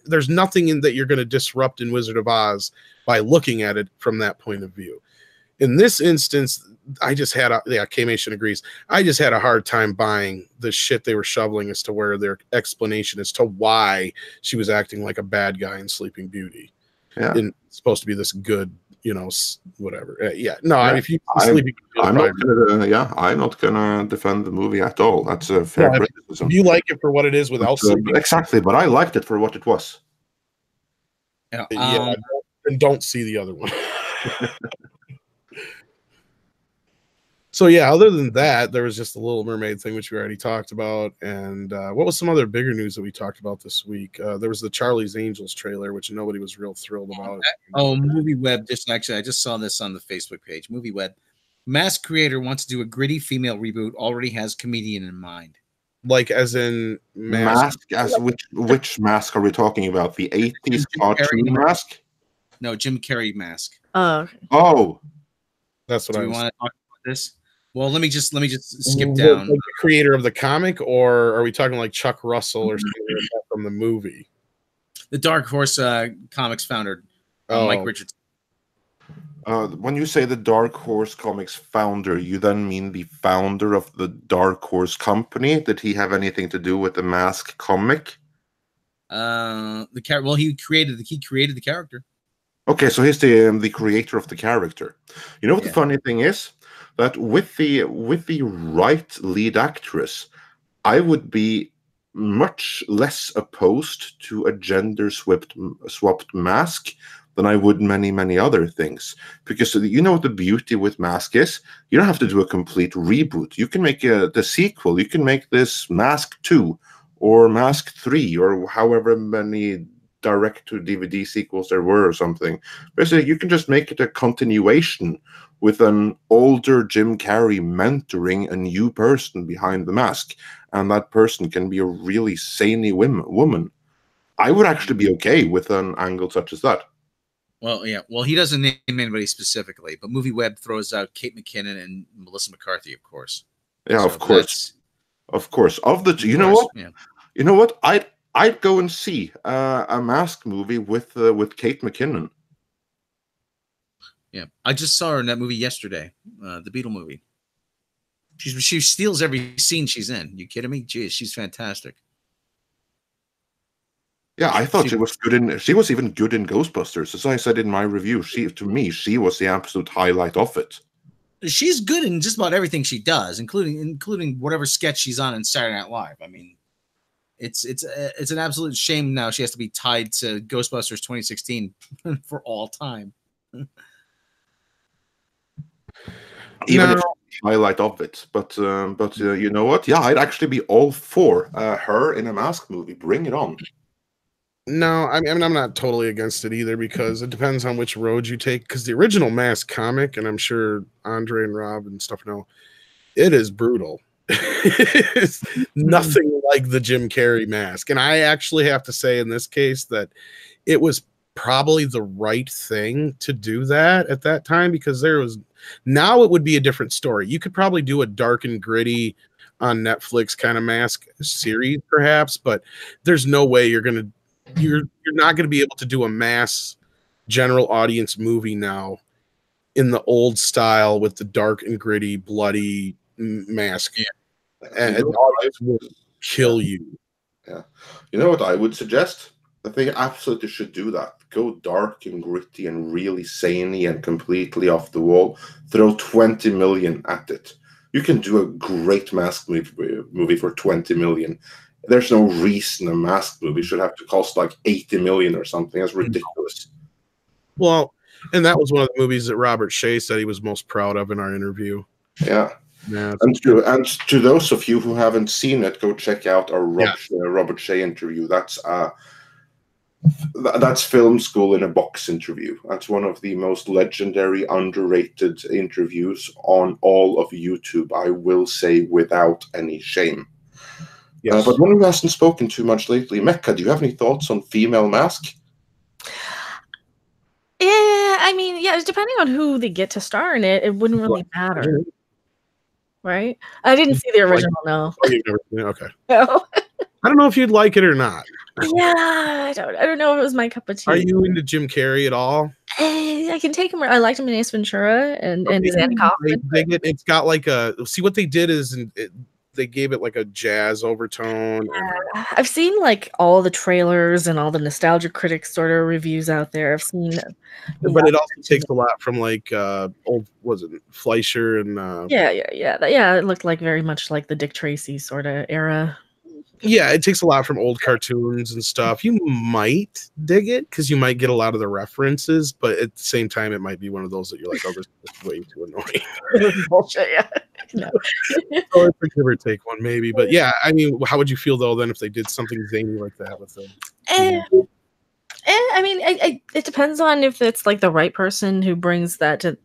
there's nothing in that you're going to disrupt in Wizard of Oz by looking at it from that point of view. In this instance, I just had K-Mation agrees. I just had a hard time buying the shit they were shoveling as to where their explanation as to why she was acting like a bad guy in Sleeping Beauty. Yeah, and it's supposed to be this good, whatever. If you I'm not gonna defend the movie at all. That's a fair criticism. You like it for what it is without sleeping. Exactly, but I liked it for what it was. And don't see the other one. So other than that, there was just the Little Mermaid thing, which we already talked about. And what was some other bigger news that we talked about this week? There was the Charlie's Angels trailer, which nobody was real thrilled about. MovieWeb. I just saw this on the Facebook page. MovieWeb. Mask creator wants to do a gritty female reboot. Already has comedian in mind. As in Mask? Which Mask are we talking about? The 80s cartoon Mask? No, Jim Carrey Mask. Oh, that's what I want to talk about this. Well, let me just skip down. The creator of the comic, or are we talking like Chuck Russell or something like that from the movie? The Dark Horse Comics founder, Mike Richardson. When you say the Dark Horse Comics founder, you then mean the founder of the Dark Horse Company? Did he have anything to do with the Mask comic? He created the character. Okay, so he's the creator of the character. You know what the funny thing is? That with the right lead actress, I would be much less opposed to a gender-swapped mask than I would many other things. Because you know what the beauty with Mask is? You don't have to do a complete reboot. You can make the sequel. You can make this Mask 2 or Mask 3 or however many direct-to-DVD sequels there were or something. Basically, you can just make it a continuation with an older Jim Carrey mentoring a new person behind the mask. And that person can be a really zany woman. I would actually be okay with an angle such as that. Well, yeah. Well, he doesn't name anybody specifically, but MovieWeb throws out Kate McKinnon and Melissa McCarthy, of course. Yeah, so of course. Of course. You know what? Yeah. You know what? I'd go and see a Mask movie with Kate McKinnon. Yeah, I just saw her in that movie yesterday, the Beetle movie. She steals every scene she's in. You kidding me? Jeez, she's fantastic. Yeah, I thought she was good in. She was even good in Ghostbusters, as I said in my review. To me, she was the absolute highlight of it. She's good in just about everything she does, including whatever sketch she's on in Saturday Night Live. I mean, it's an absolute shame now she has to be tied to Ghostbusters 2016 for all time. Even if it's the highlight of it, but you know what? Yeah, I'd actually be all for her in a Mask movie. Bring it on. No, I mean, I'm not totally against it either, because it depends on which road you take. Because the original Mask comic, and I'm sure Andre and Rob and stuff know, it is brutal. It's nothing like the Jim Carrey Mask. And I actually have to say in this case that it was probably the right thing to do that at that time, because now it would be a different story. You could probably do a dark and gritty on Netflix kind of Mask series perhaps, but there's no way you're not going to be able to do a mass general audience movie now in the old style with the dark and gritty bloody mask. Yeah. And the audience will kill you. Yeah. You know what I would suggest? I think absolutely should do that. Go dark and gritty and really zany and completely off the wall. Throw 20 million at it. You can do a great Mask movie for 20 million. There's no reason a Mask movie should have to cost like 80 million or something. That's ridiculous. Well, and that was one of the movies that Robert Shea said he was most proud of in our interview. Yeah. And to those of you who haven't seen it, go check out our Robert Shea interview. That's Film School in a Box interview. That's one of the most legendary, underrated interviews on all of YouTube, I will say without any shame. Yes. But one who hasn't spoken too much lately, Mecca, do you have any thoughts on female Mask? Yeah, I mean, yeah, depending on who they get to star in it, it wouldn't really matter. Right? I didn't see the original, no. Okay. No. I don't know if you'd like it or not. Yeah, I don't know if it was my cup of tea. Are you into Jim Carrey at all? I can take him. I liked him in Ace Ventura and his Andy Kaufman. It's got like see what they did is they gave it like a jazz overtone. Yeah. I've seen like all the trailers and all the nostalgia critics sort of reviews out there. I've seen but it also takes a lot from like old, was it Fleischer and yeah, it looked like very much like the Dick Tracy sort of era. Yeah, it takes a lot from old cartoons and stuff. You might dig it because you might get a lot of the references, but at the same time, it might be one of those that you're like, oh, this is way too annoying. Bullshit, yeah. No. Or it's a give or take one, maybe. But yeah, I mean, how would you feel though then if they did something zany like that with them? I mean, it depends on if it's like the right person who brings that to,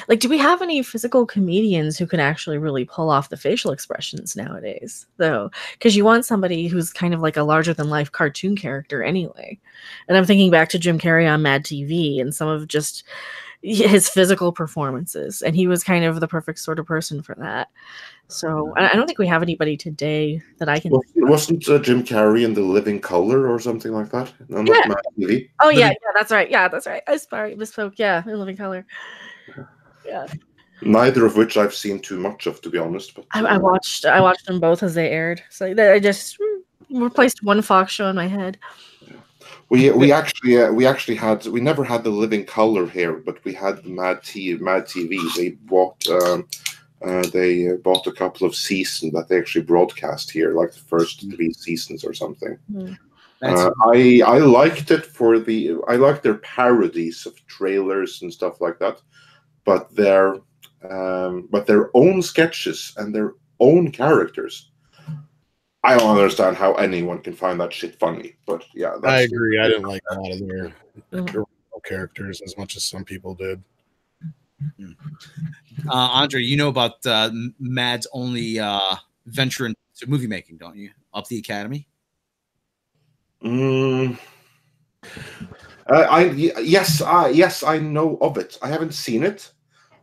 like, do we have any physical comedians who can actually really pull off the facial expressions nowadays, though? Because you want somebody who's kind of like a larger than life cartoon character anyway. And I'm thinking back to Jim Carrey on Mad TV and some of just his physical performances, and he was kind of the perfect sort of person for that. So I don't think we have anybody today that I can. Wasn't Jim Carrey in The Living Color or something like that? No, yeah. Not Mad TV. Oh yeah, that's right. Yeah, that's right. I misspoke. Yeah, In Living Color. Yeah. Neither of which I've seen too much of, to be honest. But I watched them both as they aired. So I just replaced one Fox show in my head. We never had The Living Color here, but we had Mad TV. They bought They bought a couple of seasons that they actually broadcast here, like the first 3 seasons or something. I liked it I liked their parodies of trailers and stuff like that, but their own sketches and their own characters, I don't understand how anyone can find that shit funny. But yeah, I agree. I didn't like a lot of their original characters as much as some people did. Andre, you know about Mad's only venture into movie making, don't you? Up the Academy. Yes, I know of it. I haven't seen it,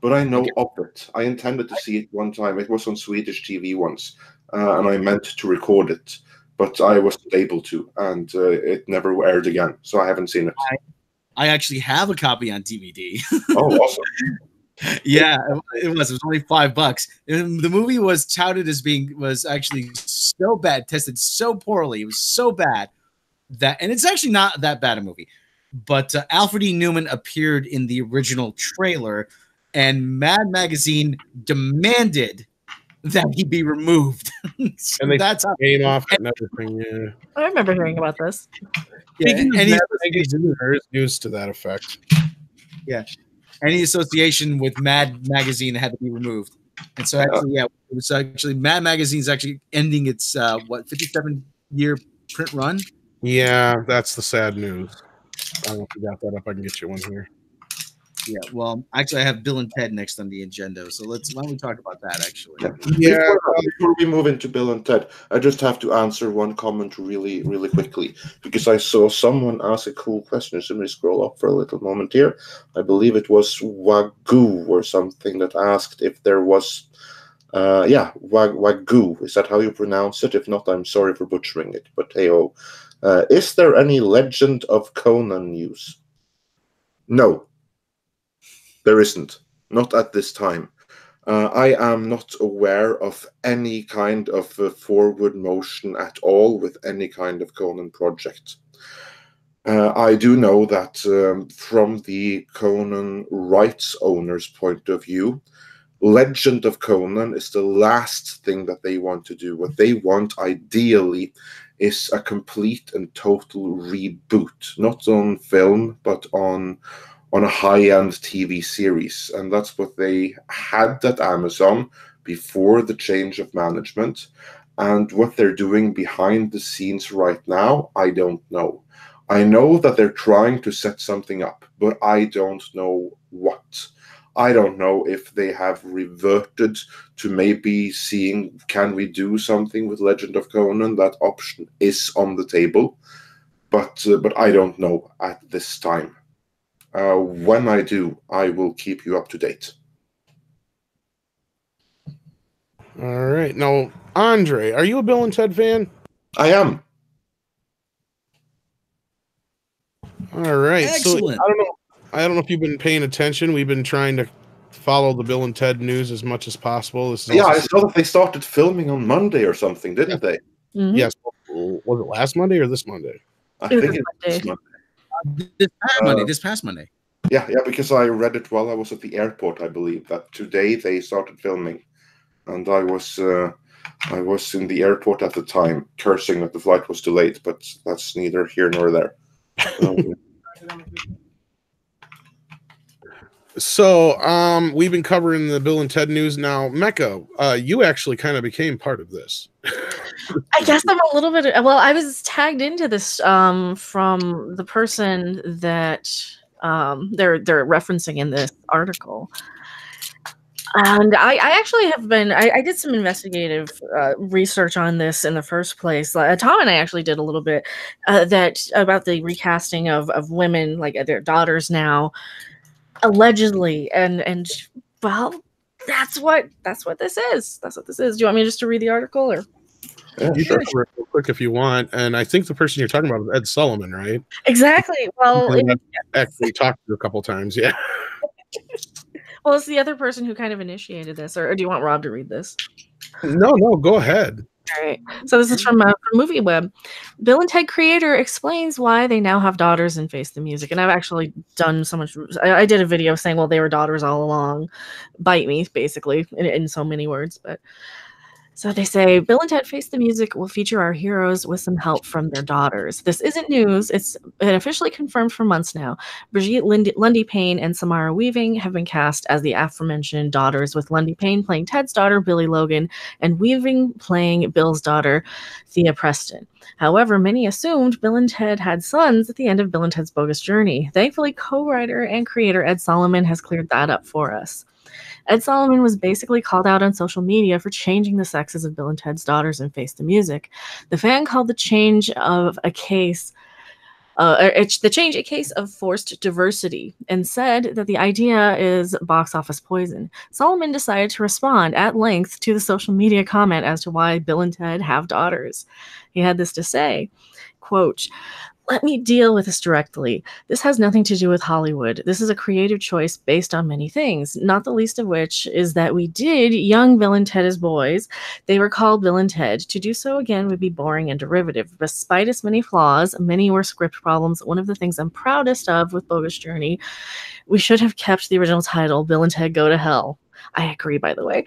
but I know of it. I intended to see it one time. It was on Swedish TV once, and I meant to record it, but I wasn't able to, and it never aired again. So I haven't seen it. I actually have a copy on DVD. Oh, awesome! Yeah, it was only $5. And the movie was touted as was actually so bad, tested so poorly. It was so bad and it's actually not that bad a movie. But Alfred E. Newman appeared in the original trailer, and Mad Magazine demanded that he be removed. So and that's how came off and everything. Yeah, I remember hearing about this. Yeah, and there's news to that effect. Yeah. Any association with Mad Magazine had to be removed. And so actually, it was actually Mad Magazine's actually ending its 57-year print run. Yeah, that's the sad news. I don't know if you got that up. I can get you one here. Yeah, well, actually, I have Bill and Ted next on the agenda, so why don't we talk about that, actually? Yeah. Before we move into Bill and Ted, I just have to answer one comment really, really quickly, because I saw someone ask a cool question. So let me scroll up for a little moment here. I believe it was Wagyu or something that asked if there was, Wagyu. Is that how you pronounce it? If not, I'm sorry for butchering it, but hey-oh. Is there any Legend of Conan news? No. There isn't. Not at this time. I am not aware of any kind of forward motion at all with any kind of Conan project. I do know that from the Conan rights owner's point of view, Legend of Conan is the last thing that they want to do. What they want, ideally, is a complete and total reboot. Not on film, but on a high-end TV series. And that's what they had at Amazon before the change of management. And what they're doing behind the scenes right now, I don't know. I know that they're trying to set something up, but I don't know what. I don't know if they have reverted to maybe seeing, can we do something with Legend of Conan? That option is on the table, but I don't know at this time. When I do, I will keep you up to date. All right. Now, Andre, are you a Bill and Ted fan? I am. All right. Excellent. So I don't know if you've been paying attention. We've been trying to follow the Bill and Ted news as much as possible. I saw that they started filming on Monday or something, didn't they? Mm-hmm. Yes. Was it last Monday or this Monday? I think it was Monday. This past Monday. Yeah, because I read it while I was at the airport, I believe, that today they started filming. And I was in the airport at the time, cursing that the flight was delayed, but that's neither here nor there. So, we've been covering the Bill and Ted news now. Mecca, you actually kind of became part of this. I guess I'm a little bit. Well, I was tagged into this from the person that they're referencing in this article, and I actually have been. I did some investigative research on this in the first place. Tom and I actually did a little bit about the recasting of women, like their daughters now. Allegedly, and well, that's what this is. That's what this is. Do you want me just to read the article, or? Yeah, you can real quick if you want. And I think the person you're talking about is Ed Sullivan, right? Exactly. Well, actually talked to a couple times, yeah. Well, it's the other person who kind of initiated this, or do you want Rob to read this? No, go ahead. All right. So this is from Movie Web. Bill and Ted creator explains why they now have daughters in Face the Music. And I've actually done so much. I did a video saying, well, they were daughters all along. Bite me, basically, in so many words. But so they say, Bill and Ted Face the Music will feature our heroes with some help from their daughters. This isn't news. It's been officially confirmed for months now. Brigitte Lundy Payne and Samara Weaving have been cast as the aforementioned daughters, with Lundy Payne playing Ted's daughter, Billy Logan, and Weaving playing Bill's daughter, Thea Preston. However, many assumed Bill and Ted had sons at the end of Bill and Ted's Bogus Journey. Thankfully, co-writer and creator Ed Solomon has cleared that up for us. Ed Solomon was basically called out on social media for changing the sexes of Bill and Ted's daughters in Face the Music. The fan called the change a case of forced diversity and said that the idea is box office poison. Solomon decided to respond at length to the social media comment as to why Bill and Ted have daughters. He had this to say, quote, "Let me deal with this directly. This has nothing to do with Hollywood. This is a creative choice based on many things, not the least of which is that we did young Bill and Ted as boys. They were called Bill and Ted. To do so again would be boring and derivative. Despite its many flaws, many were script problems. One of the things I'm proudest of with Bogus Journey, we should have kept the original title, Bill and Ted Go to Hell." I agree, by the way,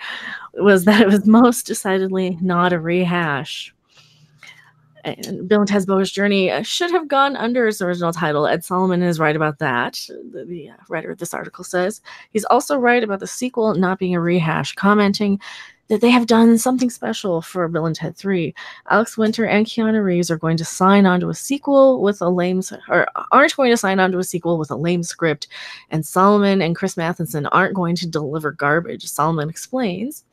was that it was most decidedly not a rehash. And Bill and Ted's Bogus Journey should have gone under its original title. Ed Solomon is right about that. The writer of this article says. He's also right about the sequel not being a rehash, commenting that they have done something special for Bill and Ted 3. Alex Winter and Keanu Reeves are going to sign on to a sequel with a lame, or aren't going to sign on to a sequel with a lame script, and Solomon and Chris Matheson aren't going to deliver garbage. Solomon explains.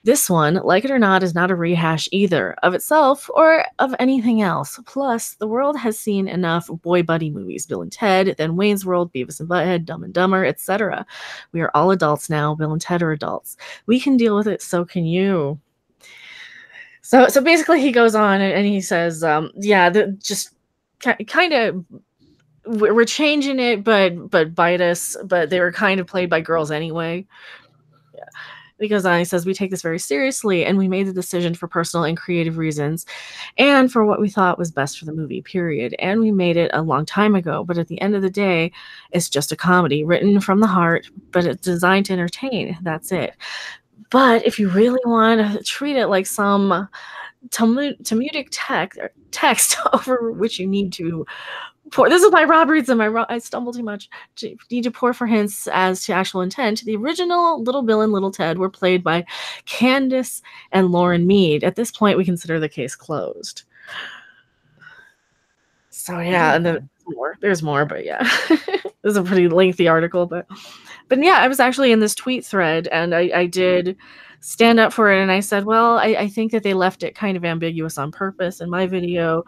This one, like it or not, is not a rehash either, of itself or of anything else. Plus, the world has seen enough boy buddy movies, Bill and Ted, then Wayne's World, Beavis and Butthead, Dumb and Dumber, etc. We are all adults now. Bill and Ted are adults. We can deal with it, so can you. So basically he goes on and he says, just kind of, we're changing it, but bite us, but they were kind of played by girls anyway. Yeah. He goes on, he says, we take this very seriously, and we made the decision for personal and creative reasons, and for what we thought was best for the movie, period. And we made it a long time ago, but at the end of the day, it's just a comedy, written from the heart, but it's designed to entertain. That's it. But if you really want to treat it like some Talmudic text over which you need to pour, this is my Rob reads them. I stumble too much. You need to pour for hints as to actual intent. The original Little Bill and Little Ted were played by Candace and Lauren Mead. At this point, we consider the case closed. So yeah, and then there's more, but yeah, this is a pretty lengthy article, but yeah, I was actually in this tweet thread, and I did stand up for it, and I said, well, I think that they left it kind of ambiguous on purpose in my video.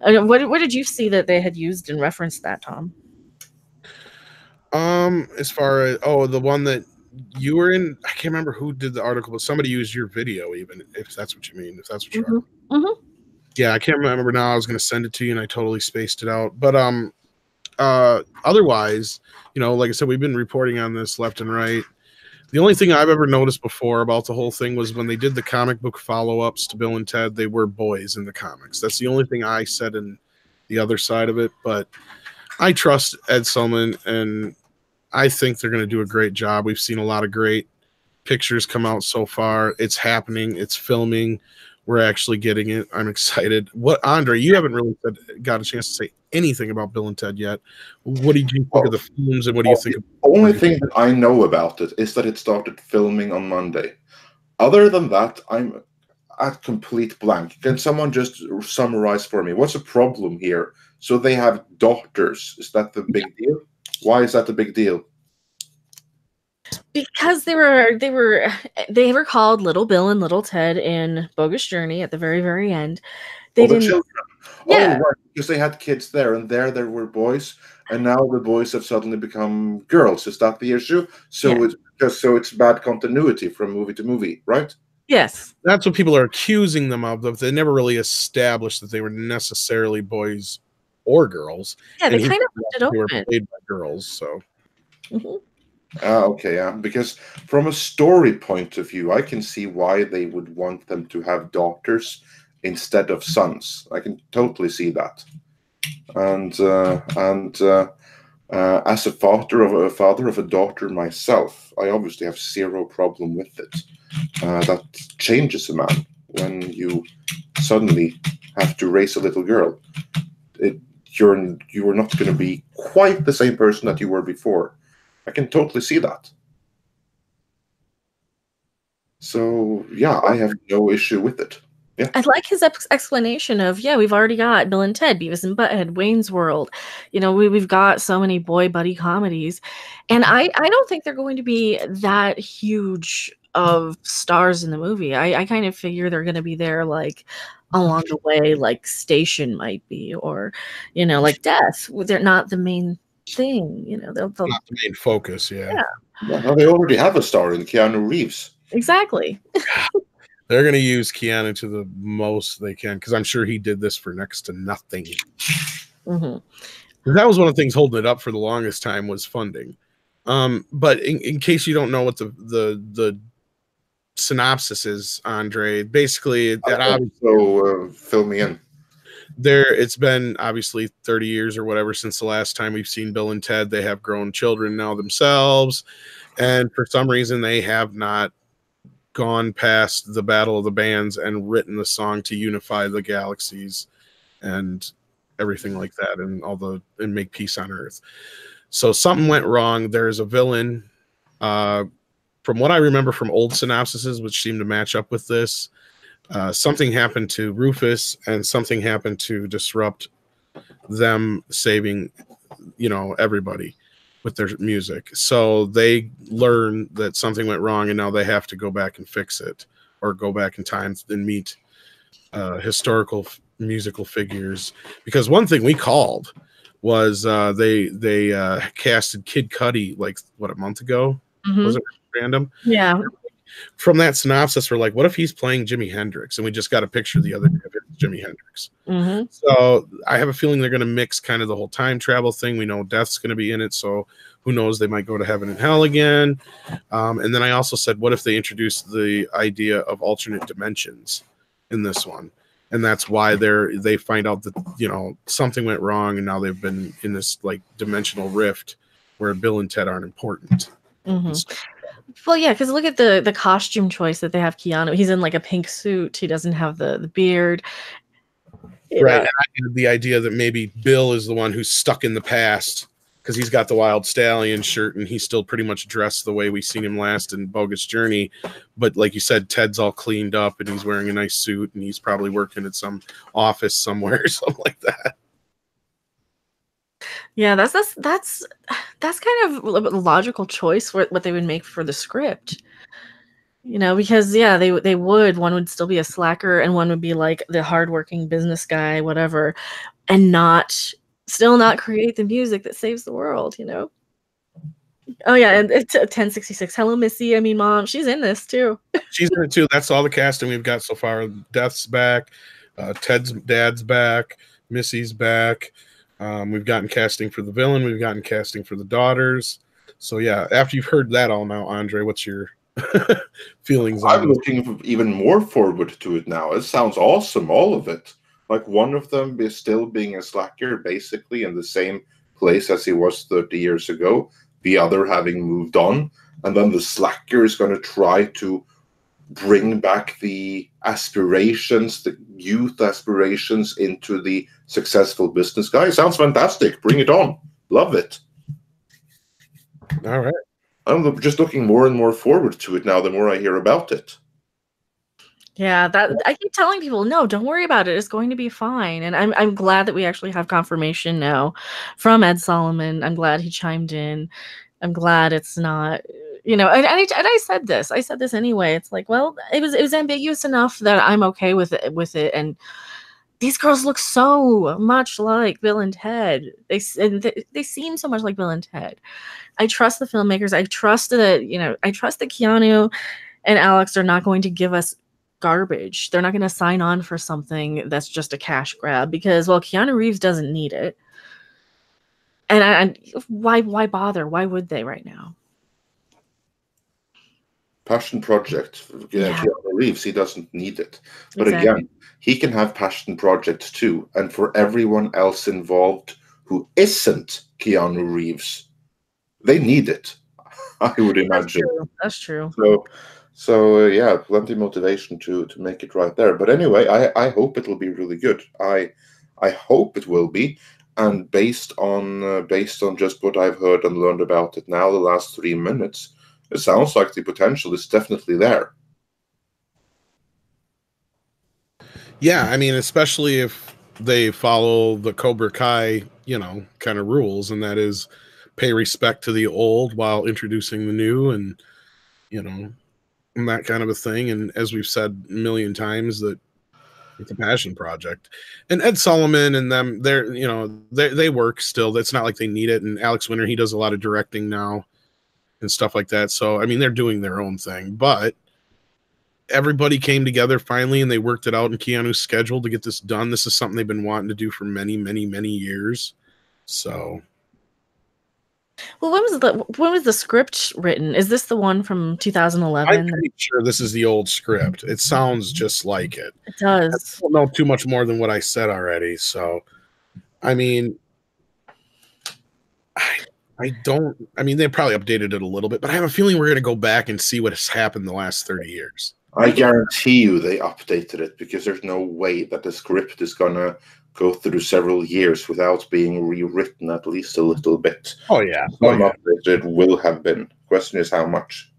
What did you see that they had used and referenced that, Tom? As far as the one that you were in, I can't remember who did the article, but somebody used your video, even if that's what you mean, if that's what you're Yeah, I can't remember now. I was going to send it to you and I totally spaced it out. But otherwise, like I said, we've been reporting on this left and right. The only thing I've ever noticed before about the whole thing was when they did the comic book follow-ups to Bill and Ted, they were boys in the comics. That's the only thing I said in the other side of it. But I trust Ed Solomon, and I think they're going to do a great job. We've seen a lot of great pictures come out so far. It's happening. It's filming. We're actually getting it. I'm excited. Andre, you haven't really got a chance to say anything about Bill and Ted yet. What did you think of the films, and what do you think? The only thing that I know about it is that it started filming on Monday. Other than that, I'm at complete blank. Can someone just summarize for me? What's the problem here? So they have daughters. Is that the big deal? Why is that the big deal? Because they were called Little Bill and Little Ted in Bogus Journey at the very, very end. They didn't. Children. Yeah. Oh, right. Because they had kids there, and there were boys, and now the boys have suddenly become girls. Is that the issue? So it's bad continuity from movie to movie, right? Yes. That's what people are accusing them of. They never really established that they were necessarily boys or girls. Yeah, they kind of left it They were open. played by girls, so. Mm-hmm. Okay, yeah. Because from a story point of view, I can see why they would want them to have daughters instead of sons. I can totally see that. And as a father of a daughter myself, I obviously have zero problem with it. That changes a man when you suddenly have to raise a little girl. You are not going to be quite the same person that you were before. I can totally see that. So yeah, I have no issue with it. Yeah. I like his explanation of, yeah, we've already got Bill and Ted, Beavis and Butthead, Wayne's World. You know, we've got so many boy buddy comedies. And I don't think they're going to be that huge of stars in the movie. I kind of figure they're going to be there like along the way, like Station might be, or, you know, like Death. They're not the main thing, you know. They'll Not the main focus, yeah. Well, they already have a star in Keanu Reeves. Exactly. They're going to use Keanu to the most they can, because I'm sure he did this for next to nothing. That was one of the things holding it up for the longest time was funding. But in case you don't know what the synopsis is, Andre, basically fill me in. It's been obviously 30 years or whatever since the last time we've seen Bill and Ted. They have grown children now themselves, and for some reason they have not gone past the Battle of the Bands and written the song to unify the galaxies and everything like that, and make peace on Earth. So something went wrong. There's a villain. From what I remember from old synopsises, which seem to match up with this, something happened to Rufus, and something happened to disrupt them saving, everybody with their music. So they learn that something went wrong, and now they have to go back and fix it, or go back in time and meet historical musical figures. Because one thing we called was they casted Kid Cudi like a month ago. Was it random? Yeah. From that synopsis, we're like, what if he's playing Jimi Hendrix? And we just got a picture the other day of Jimi Hendrix. So I have a feeling they're going to mix kind of the whole time travel thing. We know Death's going to be in it, so who knows? They might go to heaven and hell again. And then I also said, what if they introduce the idea of alternate dimensions in this one? And that's why they find out that, something went wrong, and now they've been in this like dimensional rift where Bill and Ted aren't important. Well, yeah, because look at the costume choice that they have Keanu. He's in like a pink suit. He doesn't have the beard. Right. And I had the idea that maybe Bill is the one who's stuck in the past because he's got the Wild Stallion shirt and he's still pretty much dressed the way we seen him last in Bogus Journey. But like you said, Ted's all cleaned up and he's wearing a nice suit and he's probably working at some office somewhere or something like that. Yeah, that's kind of a logical choice what they would make for the script. Because they would, one would still be a slacker and one would be like the hardworking business guy, whatever, and still not create the music that saves the world, Oh yeah, and it's 1066. Hello, Missy. I mean, Mom, she's in this too. She's in it too. That's all the casting we've got so far. Death's back, Ted's dad's back, Missy's back. We've gotten casting for the villain. We've gotten casting for the daughters. So yeah, after you've heard that all now, Andre, what's your feelings? I'm looking even more forward to it now. It sounds awesome, all of it. Like one of them is still being a slacker, basically in the same place as he was 30 years ago. The other having moved on. And then the slacker is going to try to bring back the aspirations, the youth aspirations into the successful business guy. Sounds fantastic. Bring it on. Love it. All right. I'm just looking more and more forward to it now the more I hear about it. Yeah, I keep telling people, no, don't worry about it. It's going to be fine. And I'm glad that we actually have confirmation now from Ed Solomon. I'm glad he chimed in. I'm glad it's not, and I said this. I said this anyway. It's like, well, it was ambiguous enough that I'm okay with it. And these girls look so much like Bill and Ted. They seem so much like Bill and Ted. I trust the filmmakers. I trust that Keanu and Alex are not going to give us garbage. They're not going to sign on for something that's just a cash grab because, well, Keanu Reeves doesn't need it. And why bother? Why would they right now? Passion project. Yeah. Keanu Reeves, he doesn't need it. But Exactly. again, he can have passion projects too. And for everyone else involved who isn't Keanu Reeves, they need it, I would imagine. That's true. So yeah, plenty of motivation to make it right there. But anyway, I hope it'll be really good. I hope it will be. And based on just what I've heard and learned about it now, the last 3 minutes, it sounds like the potential is definitely there. Yeah, I mean, especially if they follow the Cobra Kai, kind of rules, and that is pay respect to the old while introducing the new, and and that kind of a thing. And as we've said a million times, that it's a passion project. And Ed Solomon and them, they work still. It's not like they need it. And Alex Winter, he does a lot of directing now and stuff like that. So I mean, they're doing their own thing, but everybody came together finally and they worked it out in Keanu's schedule to get this done. This is something they've been wanting to do for many, many, many years. So, well, when was the script written? Is this the one from 2011? I'm pretty sure this is the old script. It sounds just like it. It does. I don't know too much more than what I said already. So, I mean, they probably updated it a little bit, but I have a feeling we're going to go back and see what has happened the last 30 years. I guarantee you they updated it, because there's no way that the script is going to go through several years without being rewritten at least a little bit. Oh, yeah. Updated will have been. Question is how much.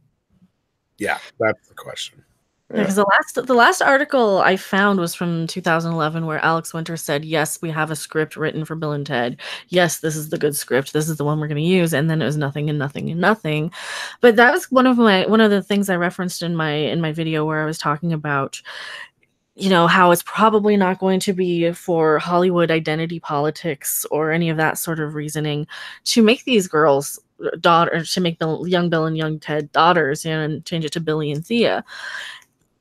Yeah, that's the question. Because the last article I found was from 2011, where Alex Winter said, yes, we have a script written for Bill and Ted. Yes, this is the good script. This is the one we're going to use. And then it was nothing and nothing and nothing. But that was one of the things I referenced in my video, where I was talking about, how it's probably not going to be for Hollywood identity politics or any of that sort of reasoning to make these girls daughters, to make young Bill and young Ted daughters, and change it to Billy and Thea.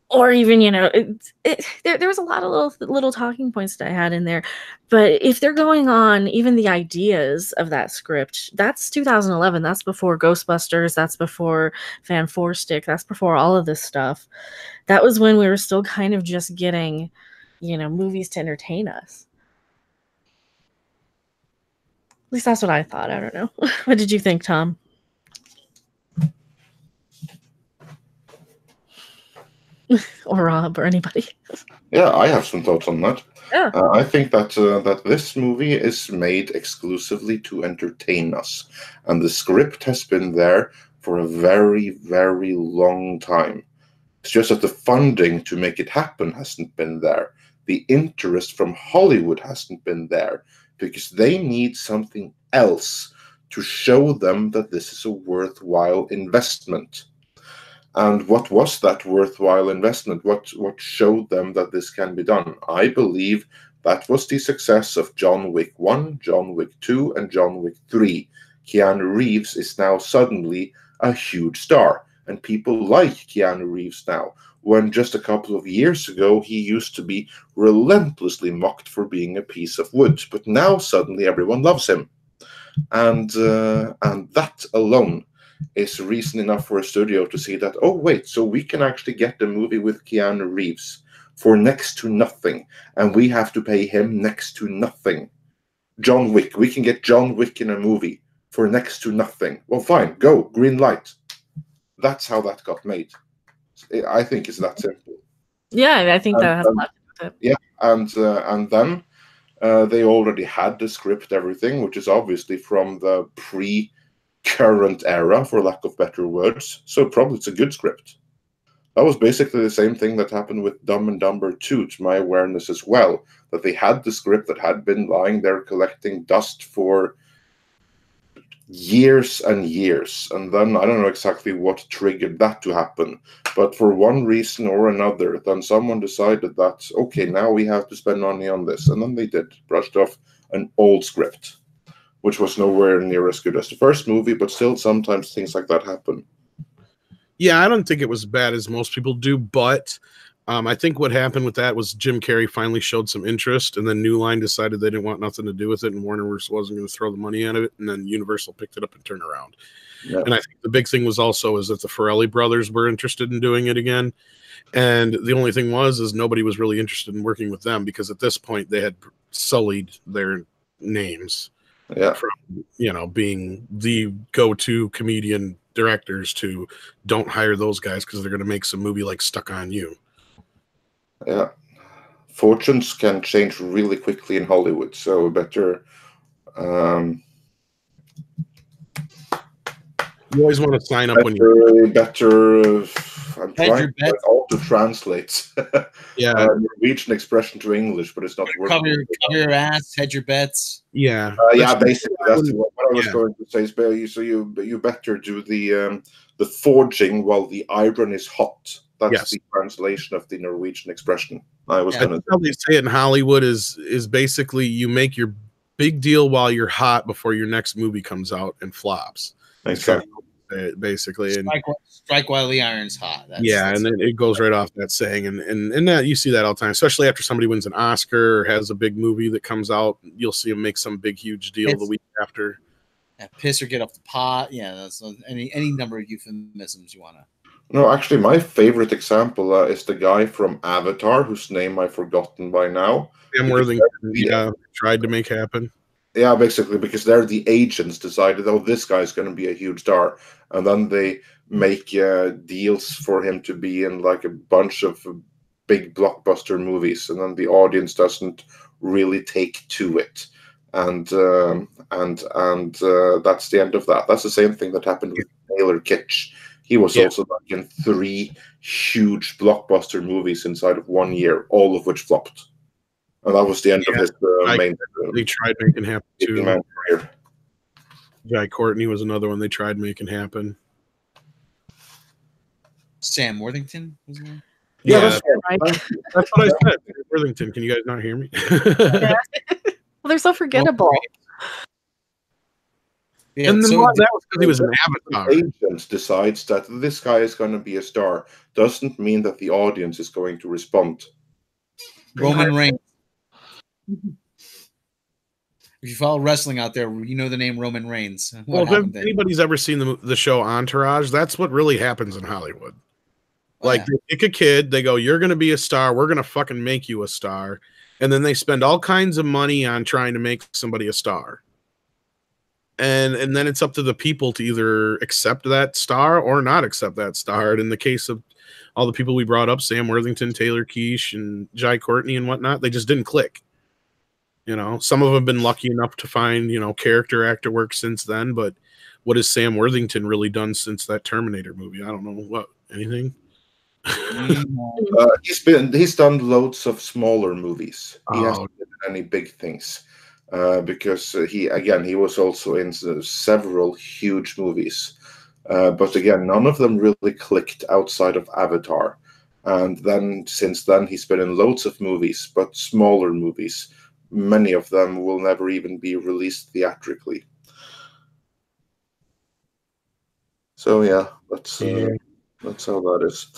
Or even, there was a lot of little talking points that I had in there. But if they're going on even the ideas of that script, that's 2011. That's before Ghostbusters. That's before Fan 4 Stick. That's before all of this stuff. That was when we were still kind of just getting, movies to entertain us. At least that's what I thought. I don't know. What did you think, Tom? Or Rob, or anybody? Yeah, I have some thoughts on that. Yeah. I think that this movie is made exclusively to entertain us, and the script has been there for a very, very long time. It's just that the funding to make it happen hasn't been there. The interest from Hollywood hasn't been there, because they need something else to show them that this is a worthwhile investment. And what was that worthwhile investment? What showed them that this can be done? I believe that was the success of John Wick 1, John Wick 2, and John Wick 3. Keanu Reeves is now suddenly a huge star, and people like Keanu Reeves now, when just a couple of years ago he used to be relentlessly mocked for being a piece of wood. But now suddenly everyone loves him. And that alone is reason enough for a studio to see that, oh wait, so we can actually get a movie with Keanu Reeves for next to nothing, and we have to pay him next to nothing. John Wick, we can get John Wick in a movie for next to nothing. Well, fine, go, green light. That's how that got made. I think it's that simple. Yeah, I think that has a lot to do with it. Yeah, and then they already had the script, everything, which is obviously from the current era, for lack of better words, so probably it's a good script. That was basically the same thing that happened with Dumb and Dumber 2, to my awareness as well, that they had the script that had been lying there collecting dust for years and years, and then I don't know exactly what triggered that to happen, but for one reason or another, then someone decided that, okay, now we have to spend money on this, and then they brushed off an old script, which was nowhere near as good as the first movie, but still sometimes things like that happen. Yeah, I don't think it was bad as most people do, but I think what happened with that was Jim Carrey finally showed some interest, and then New Line decided they didn't want nothing to do with it, and Warner wasn't going to throw the money out of it, and then Universal picked it up and turned around. Yeah. And I think the big thing was also is that the Farrelly brothers were interested in doing it again, and the only thing is nobody was really interested in working with them because at this point they had sullied their names from being the go-to comedian directors to don't hire those guys because they're going to make some movie like Stuck on You. Yeah, fortunes can change really quickly in Hollywood, so better. You always want to sign up when you better. I'm trying to auto-translate. Yeah, Norwegian expression to English, but it's not working. Cover your ass, hedge your bets. Yeah, basically that's what I was going to say. So you better do the forging while the iron is hot. That's the translation of the Norwegian expression. I was going to. How they say it in Hollywood is basically you make your big deal while you're hot before your next movie comes out and flops. Exactly. Basically, strike while the iron's hot. And then it goes right off that saying, and that you see that all the time, especially after somebody wins an Oscar or has a big movie that comes out. You'll see them make some big huge deal the week after. Yeah, piss or get off the pot. Yeah, that's any number of euphemisms you want to. No, actually, my favorite example is the guy from Avatar, whose name I've forgotten by now. Sam Worthington tried to make happen. Yeah, basically, because they're the agents decided, oh, this guy's going to be a huge star. And then they make deals for him to be in like a bunch of big blockbuster movies. And then the audience doesn't really take to it. And that's the end of that. That's the same thing that happened with Taylor Kitsch. He was also like in 3 huge blockbuster movies inside of 1 year, all of which flopped. And that was the end of his main. They tried making happen too. Jai Courtney was another one they tried making happen. Sam Worthington was the one? Yeah, that's what I said. Worthington, can you guys not hear me? Well, they're so forgettable. Yeah, and then that was because he was an Avatar. Agent decides that this guy is going to be a star. Doesn't mean that the audience is going to respond. Roman Reigns. If you follow wrestling out there, you know the name Roman Reigns. Well, if anybody's ever seen the show Entourage, that's what really happens in Hollywood. Like, they pick a kid, they go, you're going to be a star, we're going to fucking make you a star. And then they spend all kinds of money on trying to make somebody a star. And then it's up to the people to either accept that star or not accept that star. And in the case of all the people we brought up, Sam Worthington, Taylor Kitsch, and Jai Courtney and whatnot, they just didn't click. You know, some of them have been lucky enough to find, character actor work since then. But what has Sam Worthington really done since that Terminator movie? I don't know. What? Anything? He's done loads of smaller movies. He hasn't done any big things. Because he was also in several huge movies. But again, none of them really clicked outside of Avatar. And then since then, he's been in loads of movies, but smaller movies. Many of them will never even be released theatrically. So yeah, that's how that is.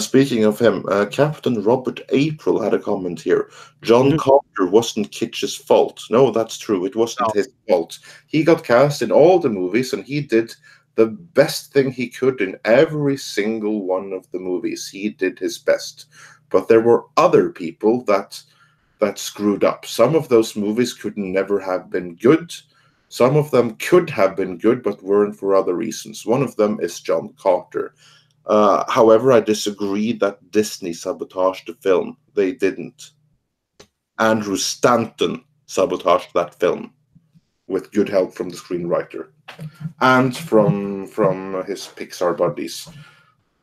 Speaking of him, Captain Robert April had a comment here. John Carter wasn't Kitsch's fault. No, that's true. It wasn't his fault. He got cast in all the movies, and he did the best thing he could in every single one of the movies. He did his best. But there were other people that screwed up. Some of those movies could never have been good. Some of them could have been good, but weren't for other reasons. One of them is John Carter. However, I disagree that Disney sabotaged the film. They didn't. Andrew Stanton sabotaged that film with good help from the screenwriter and from his Pixar buddies,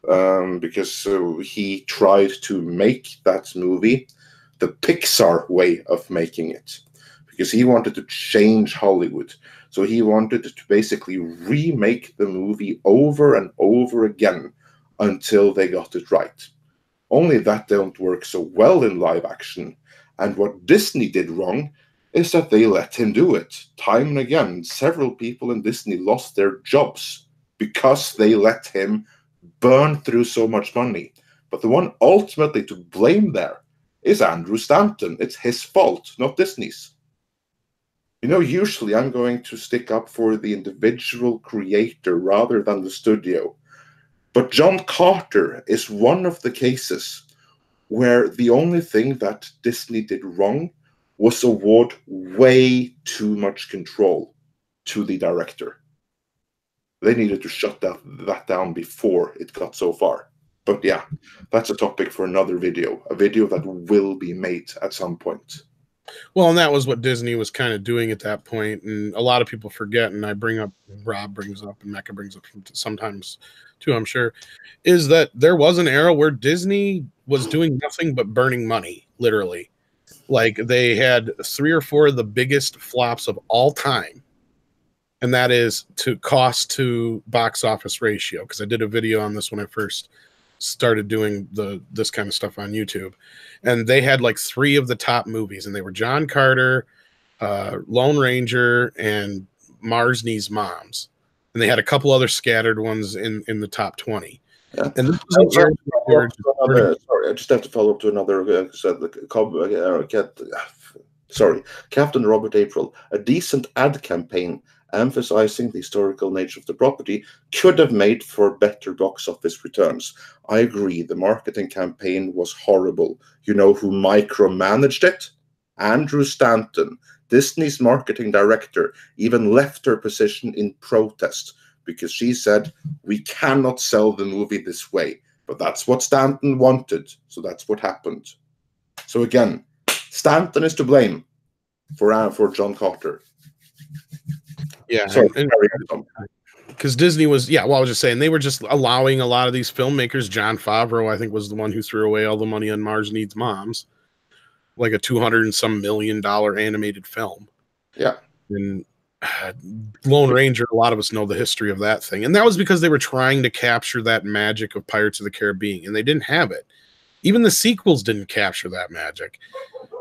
because he tried to make that movie the Pixar way of making it, because he wanted to change Hollywood. So he wanted to basically remake the movie over and over again until they got it right. Only that don't work so well in live action. And what Disney did wrong is that they let him do it time and again. Several people in Disney lost their jobs because they let him burn through so much money. But the one ultimately to blame there is Andrew Stanton. It's his fault, not Disney's. You know, usually I'm going to stick up for the individual creator rather than the studio. But John Carter is one of the cases where the only thing that Disney did wrong was award way too much control to the director. They needed to shut that down before it got so far. But yeah, that's a topic for another video, a video that will be made at some point. Well, and that was what Disney was kind of doing at that point, and a lot of people forget, and Rob brings up, and Mecca brings up sometimes too, I'm sure, is that there was an era where Disney was doing nothing but burning money, literally. Like, they had 3 or 4 of the biggest flops of all time, and that is to cost to box office ratio, because I did a video on this when I first started doing this kind of stuff on YouTube. And they had like 3 of the top movies, and they were John Carter, Lone Ranger, and Mars Needs Moms. And they had a couple other scattered ones in the top 20. Yeah. And this was sorry, I just have to follow up to another. Captain Robert April. A decent ad campaign emphasizing the historical nature of the property could have made for better box office returns. I agree, the marketing campaign was horrible. You know who micromanaged it? Andrew Stanton, Disney's marketing director, even left her position in protest because she said, we cannot sell the movie this way. But that's what Stanton wanted, so that's what happened. So again, Stanton is to blame for John Carter. Yeah, sorry, because Disney was, I was just saying, they were just allowing a lot of these filmmakers. John Favreau, I think, was the one who threw away all the money on Mars Needs Moms, like a $200 and some million animated film. Yeah. And Lone Ranger, a lot of us know the history of that thing. And that was because they were trying to capture that magic of Pirates of the Caribbean, and they didn't have it. Even the sequels didn't capture that magic.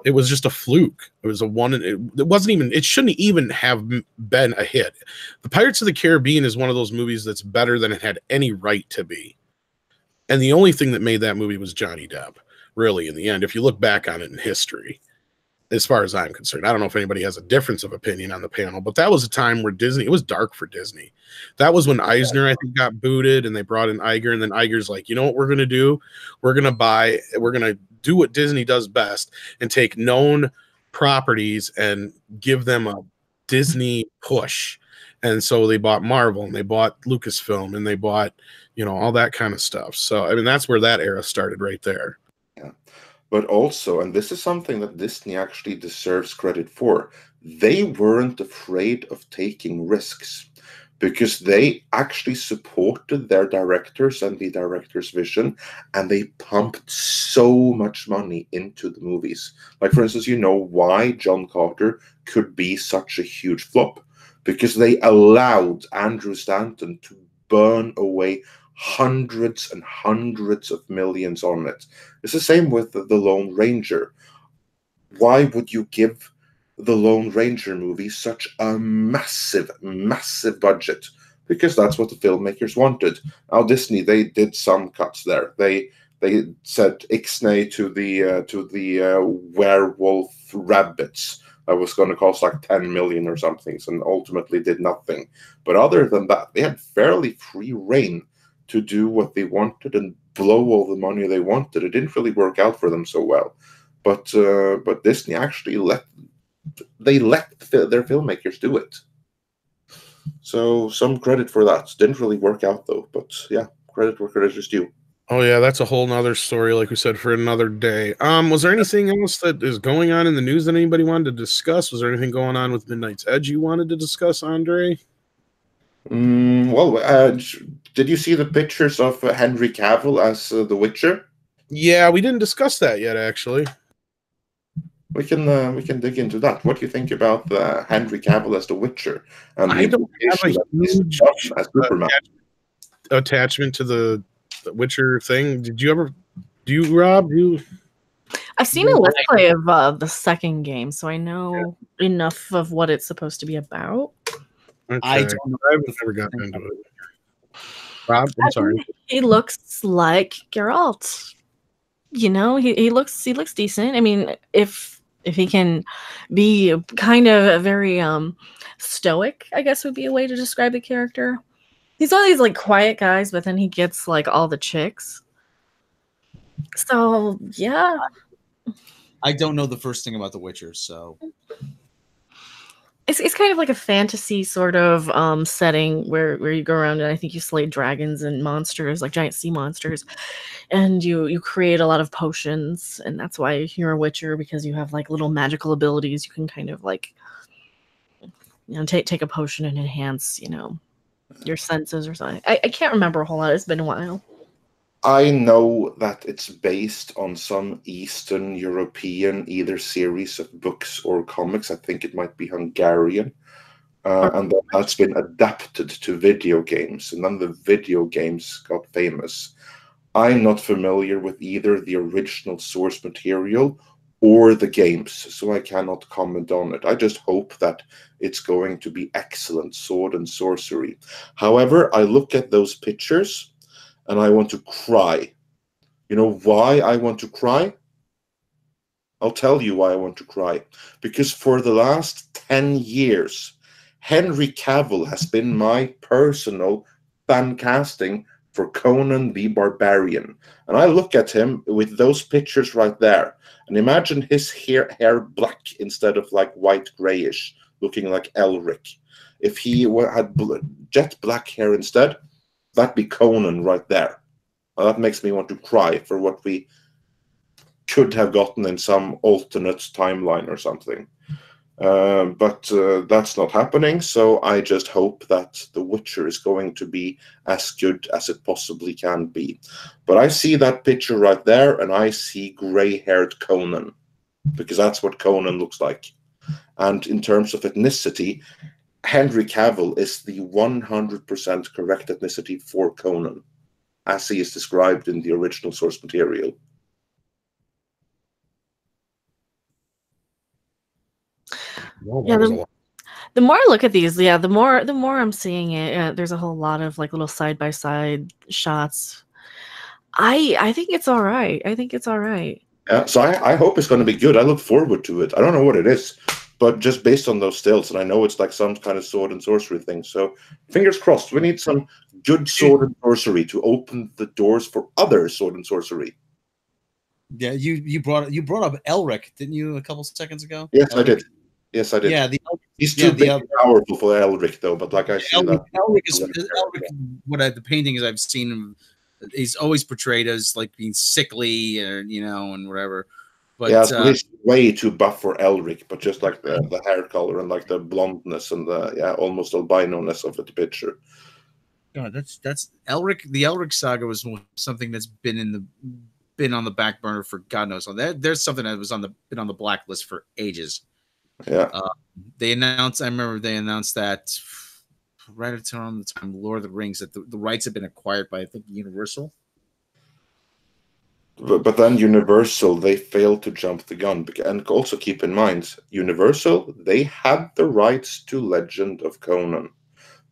It was just a fluke. It was a one. It wasn't even. It shouldn't even have been a hit. The Pirates of the Caribbean is one of those movies that's better than it had any right to be. And the only thing that made that movie was Johnny Depp. Really, in the end, if you look back on it in history, as far as I'm concerned, I don't know if anybody has a difference of opinion on the panel, but that was a time where Disney. It was dark for Disney. That was when Eisner, I think, got booted, and they brought in Iger, and then Iger's like, you know what we're gonna do? We're gonna do what Disney does best and take known properties and give them a Disney push. And so they bought Marvel, and they bought Lucasfilm, and they bought, all that kind of stuff. So, I mean, that's where that era started right there. Yeah. But also, and this is something that Disney actually deserves credit for, they weren't afraid of taking risks, because they actually supported their directors and the director's vision, and they pumped so much money into the movies. Like, for instance, why John Carter could be such a huge flop? Because they allowed Andrew Stanton to burn away hundreds and hundreds of millions on it. It's the same with the Lone Ranger. Why would you give the Lone Ranger movie such a massive, massive budget? Because that's what the filmmakers wanted. Now, Disney, they did some cuts there. They said ixnay to the werewolf rabbits. That was going to cost like 10 million or something, and ultimately did nothing. But other than that, they had fairly free reign to do what they wanted and blow all the money they wanted. It didn't really work out for them so well. But Disney actually let their filmmakers do it. So some credit for that. Didn't really work out though, but yeah, credit where credit is due. Oh yeah, that's a whole nother story, like we said, for another day. Was there anything else that is going on in the news that anybody wanted to discuss? Was there anything going on with Midnight's Edge you wanted to discuss, Andre? Did you see the pictures of Henry Cavill as The Witcher? Yeah, we didn't discuss that yet, actually. We can dig into that. What do you think about Henry Cavill as The Witcher? And I don't have a huge as Superman. Attachment to the Witcher thing. Do you, Rob? I've seen a let's play of the second game, so I know enough of what it's supposed to be about. Okay. I don't know. I've never gotten into it. Rob, I'm sorry. He looks like Geralt. you know, he looks decent. I mean, if he can be kind of a very stoic, I guess would be a way to describe the character. He's one of these like quiet guys, but then he gets like all the chicks. So yeah. I don't know the first thing about The Witcher, so It's kind of like a fantasy sort of setting where you go around and I think you slay dragons and monsters, like giant sea monsters, and you create a lot of potions, and that's why you're a witcher, because you have like little magical abilities. You can kind of like, you know, take a potion and enhance, you know, your senses or something. I can't remember a whole lot. It's been a while. I know that it's based on some Eastern European either series of books or comics. I think it might be Hungarian. And that's been adapted to video games, and then the video games got famous. I'm not familiar with either the original source material or the games, so I cannot comment on it. I just hope that it's going to be excellent sword and sorcery. However, I look at those pictures and I want to cry. You know why I want to cry? I'll tell you why I want to cry. Because for the last 10 years, Henry Cavill has been my personal fan casting for Conan the Barbarian. And I look at him with those pictures right there, and imagine his hair black instead of like white grayish, looking like Elric. If he had jet black hair instead, that'd be Conan right there. Well, that makes me want to cry for what we could have gotten in some alternate timeline or something. But that's not happening, so I just hope that The Witcher is going to be as good as it possibly can be. But I see that picture right there, and I see gray-haired Conan, because that's what Conan looks like. And in terms of ethnicity, Henry Cavill is the 100% correct ethnicity for Conan, as he is described in the original source material. Yeah, the more I look at these, yeah, the more I'm seeing it. There's a whole lot of like little side by side shots. I think it's all right. I think it's all right. Yeah, so I hope it's going to be good. I look forward to it. I don't know what it is, but just based on those stills, and I know it's like some kind of sword and sorcery thing. So fingers crossed. We need some good sword and sorcery to open the doors for other sword and sorcery. Yeah, you brought up Elric, didn't you, a couple seconds ago? Yes, Elric. I did. Yes, I did. Yeah, he's too big and powerful for Elric, though. But like I see Elric, that Elric, the paintings I've seen him, he's always portrayed as like being sickly, or and whatever. But yeah, so he's way too buff for Elric, but just like the hair color and like the blondness and the almost albino-ness of the picture. God, that's Elric. The Elric saga was something that's been on the back burner for God knows. There's something that was been on the blacklist for ages. Yeah. I remember they announced that right around the time Lord of the Rings, that the rights had been acquired by, I think, Universal. But then Universal, they failed to jump the gun. And also keep in mind, Universal, they had the rights to Legend of Conan.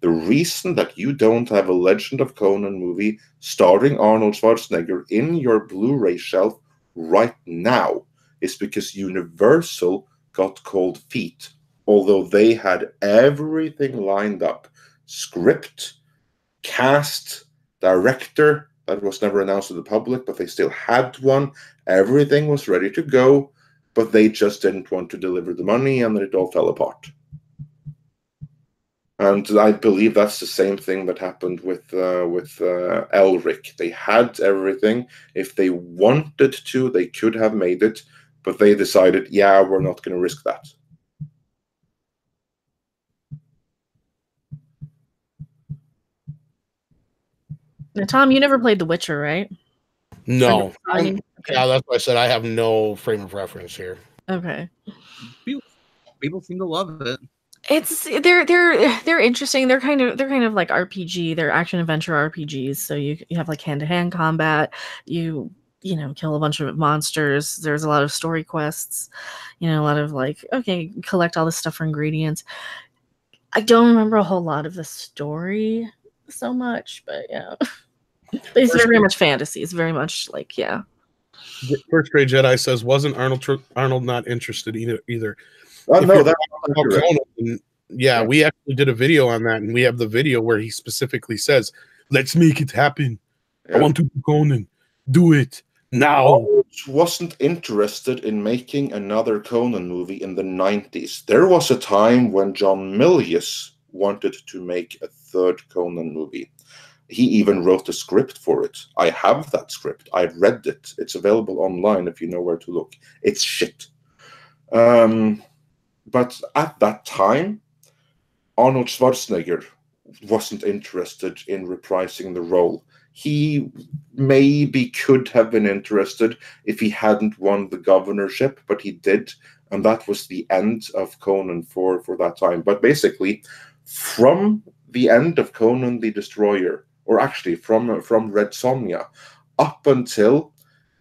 The reason that you don't have a Legend of Conan movie starring Arnold Schwarzenegger in your Blu-ray shelf right now is because Universal got cold feet, although they had everything lined up. Script, cast, director, that was never announced to the public, but they still had one. Everything was ready to go, but they just didn't want to deliver the money, and it all fell apart. And I believe that's the same thing that happened with Elric. They had everything. If they wanted to, they could have made it, but they decided, yeah, we're not going to risk that. Now, Tom, you never played The Witcher, right? No. Okay. Yeah, that's why I said I have no frame of reference here. Okay. People seem to love it. They're interesting. They're kind of like RPG. They're action adventure RPGs. So you have like hand-to-hand combat. You kill a bunch of monsters. There's a lot of story quests. A lot of like, okay, collect all this stuff for ingredients. I don't remember a whole lot of the story so much, but yeah. It's very much fantasy. It's very much like, yeah. First Grade Jedi says, wasn't Arnold not interested either? No, that's Conan, yeah, we actually did a video on that, and we have the video where he specifically says, "Let's make it happen. I want to be Conan. Do it now." Arnold wasn't interested in making another Conan movie in the 90s. There was a time when John Milius wanted to make a third Conan movie. He even wrote a script for it. I have that script. I read it. It's available online if you know where to look. It's shit. But at that time, Arnold Schwarzenegger wasn't interested in reprising the role. He maybe could have been interested if he hadn't won the governorship, but he did. And that was the end of Conan for that time. But basically, from the end of Conan the Destroyer, or actually from Red Sonja, up until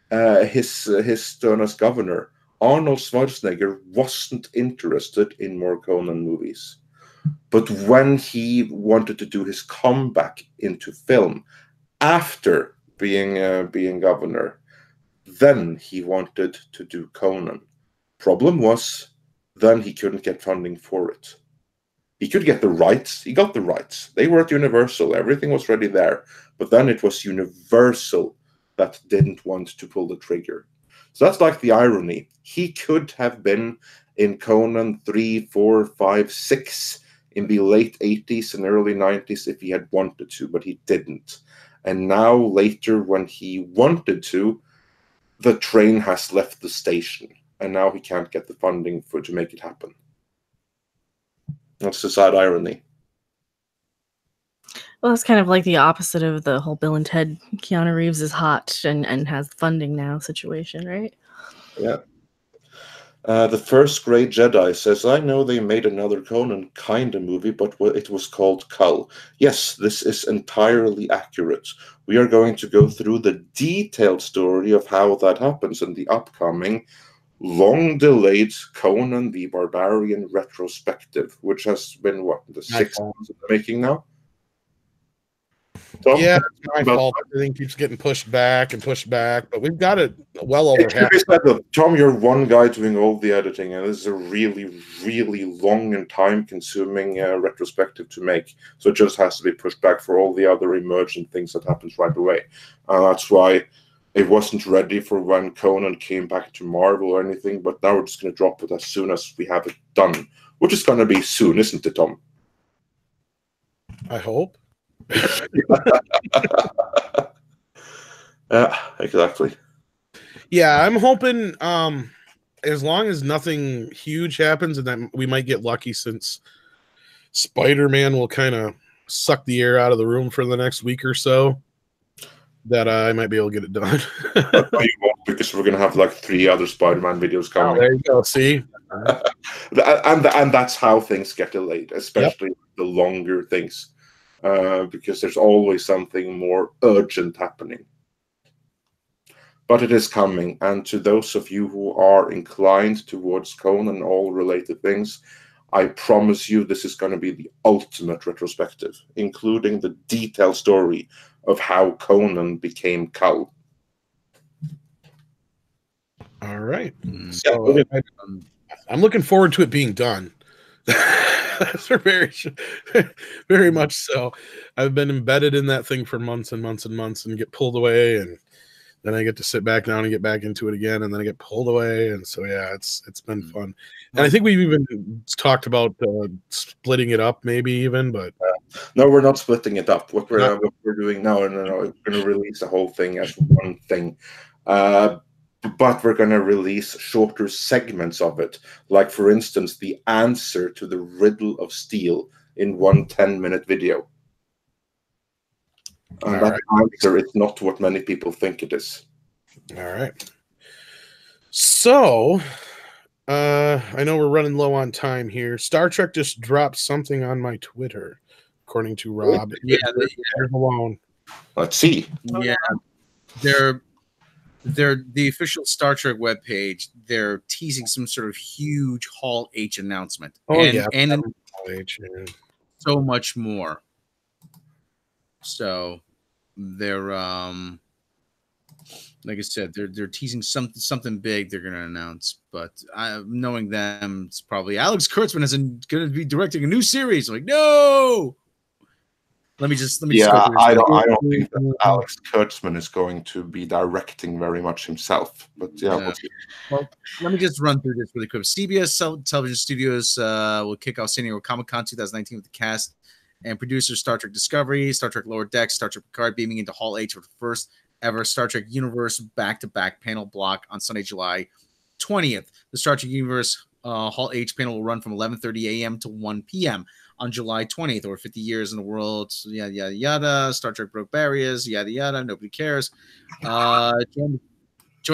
his turn as governor, Arnold Schwarzenegger wasn't interested in more Conan movies. But when he wanted to do his comeback into film after being governor, then he wanted to do Conan. Problem was, then he couldn't get funding for it. He could get the rights. He got the rights. They were at Universal. Everything was ready there. But then it was Universal that didn't want to pull the trigger. So that's like the irony. He could have been in Conan 3, 4, 5, 6 in the late 80s and early 90s if he had wanted to, but he didn't. And now later when he wanted to, the train has left the station. And now he can't get the funding to make it happen. That's the sad irony. Well, it's kind of like the opposite of the whole Bill and Ted Keanu Reeves is hot and has funding now situation, right? Yeah. The First Grade Jedi says, I know they made another Conan kind of movie, but it was called Cull. Yes, this is entirely accurate. We are going to go through the detailed story of how that happens in the upcoming long-delayed Conan the Barbarian retrospective, which has been, what, the 6 months in the making now? Tom? Yeah, it's my fault. Everything keeps getting pushed back, but we've got it well over half. Tom, you're one guy doing all the editing, and this is a really, really long and time-consuming retrospective to make. So it just has to be pushed back for all the other emergent things that happens right away. That's why it wasn't ready for when Conan came back to Marvel or anything, but now we're just going to drop it as soon as we have it done, which is going to be soon, isn't it, Tom? I hope. Exactly. Yeah, I'm hoping as long as nothing huge happens, and that we might get lucky since Spider-Man will kind of suck the air out of the room for the next week or so, that I might be able to get it done. You won't, because we're going to have like 3 other Spider-Man videos coming. Oh, there you go. See? and that's how things get delayed, especially the longer things. Because there's always something more urgent happening. But it is coming, and to those of you who are inclined towards Conan and all related things, I promise you this is going to be the ultimate retrospective, including the detailed story of how Conan became Cull. All right. So I'm looking forward to it being done. very, very much so. I've been embedded in that thing for months and months and months, and get pulled away, and then I get to sit back down and get back into it again, and then I get pulled away, and so yeah, it's been fun. And I think we've even talked about splitting it up, maybe even, but no, we're not splitting it up. What we're doing now, we're going to release the whole thing as one thing. But we're going to release shorter segments of it. Like, for instance, the answer to the riddle of steel in one 10-minute video. And that answer is not what many people think it is. All right. So, I know we're running low on time here. Star Trek just dropped something on my Twitter, according to Rob. Yeah, they're alone. Let's see. Yeah, they're the official Star Trek webpage. They're teasing some sort of huge Hall H announcement. And Hall H, yeah. So much more. So they're like I said, they're teasing something big they're going to announce. But knowing them, it's probably Alex Kurtzman is going to be directing a new series. I'm like, no. Let me just Yeah, go through this. I don't think that Alex Kurtzman is going to be directing very much himself. But yeah, we'll see. Well, let me just run through this really quick. CBS Television Studios will kick off San Diego Comic-Con 2019 with the cast and producers Star Trek Discovery, Star Trek Lower Decks, Star Trek Picard beaming into Hall H for the first ever Star Trek Universe back-to-back panel block on Sunday, July 20th. The Star Trek Universe Hall H panel will run from 11:30 a.m. to 1 p.m. on July 20th, or 50 years in the world, yada, yada, yada. Star Trek broke barriers, yada, yada. Nobody cares. Join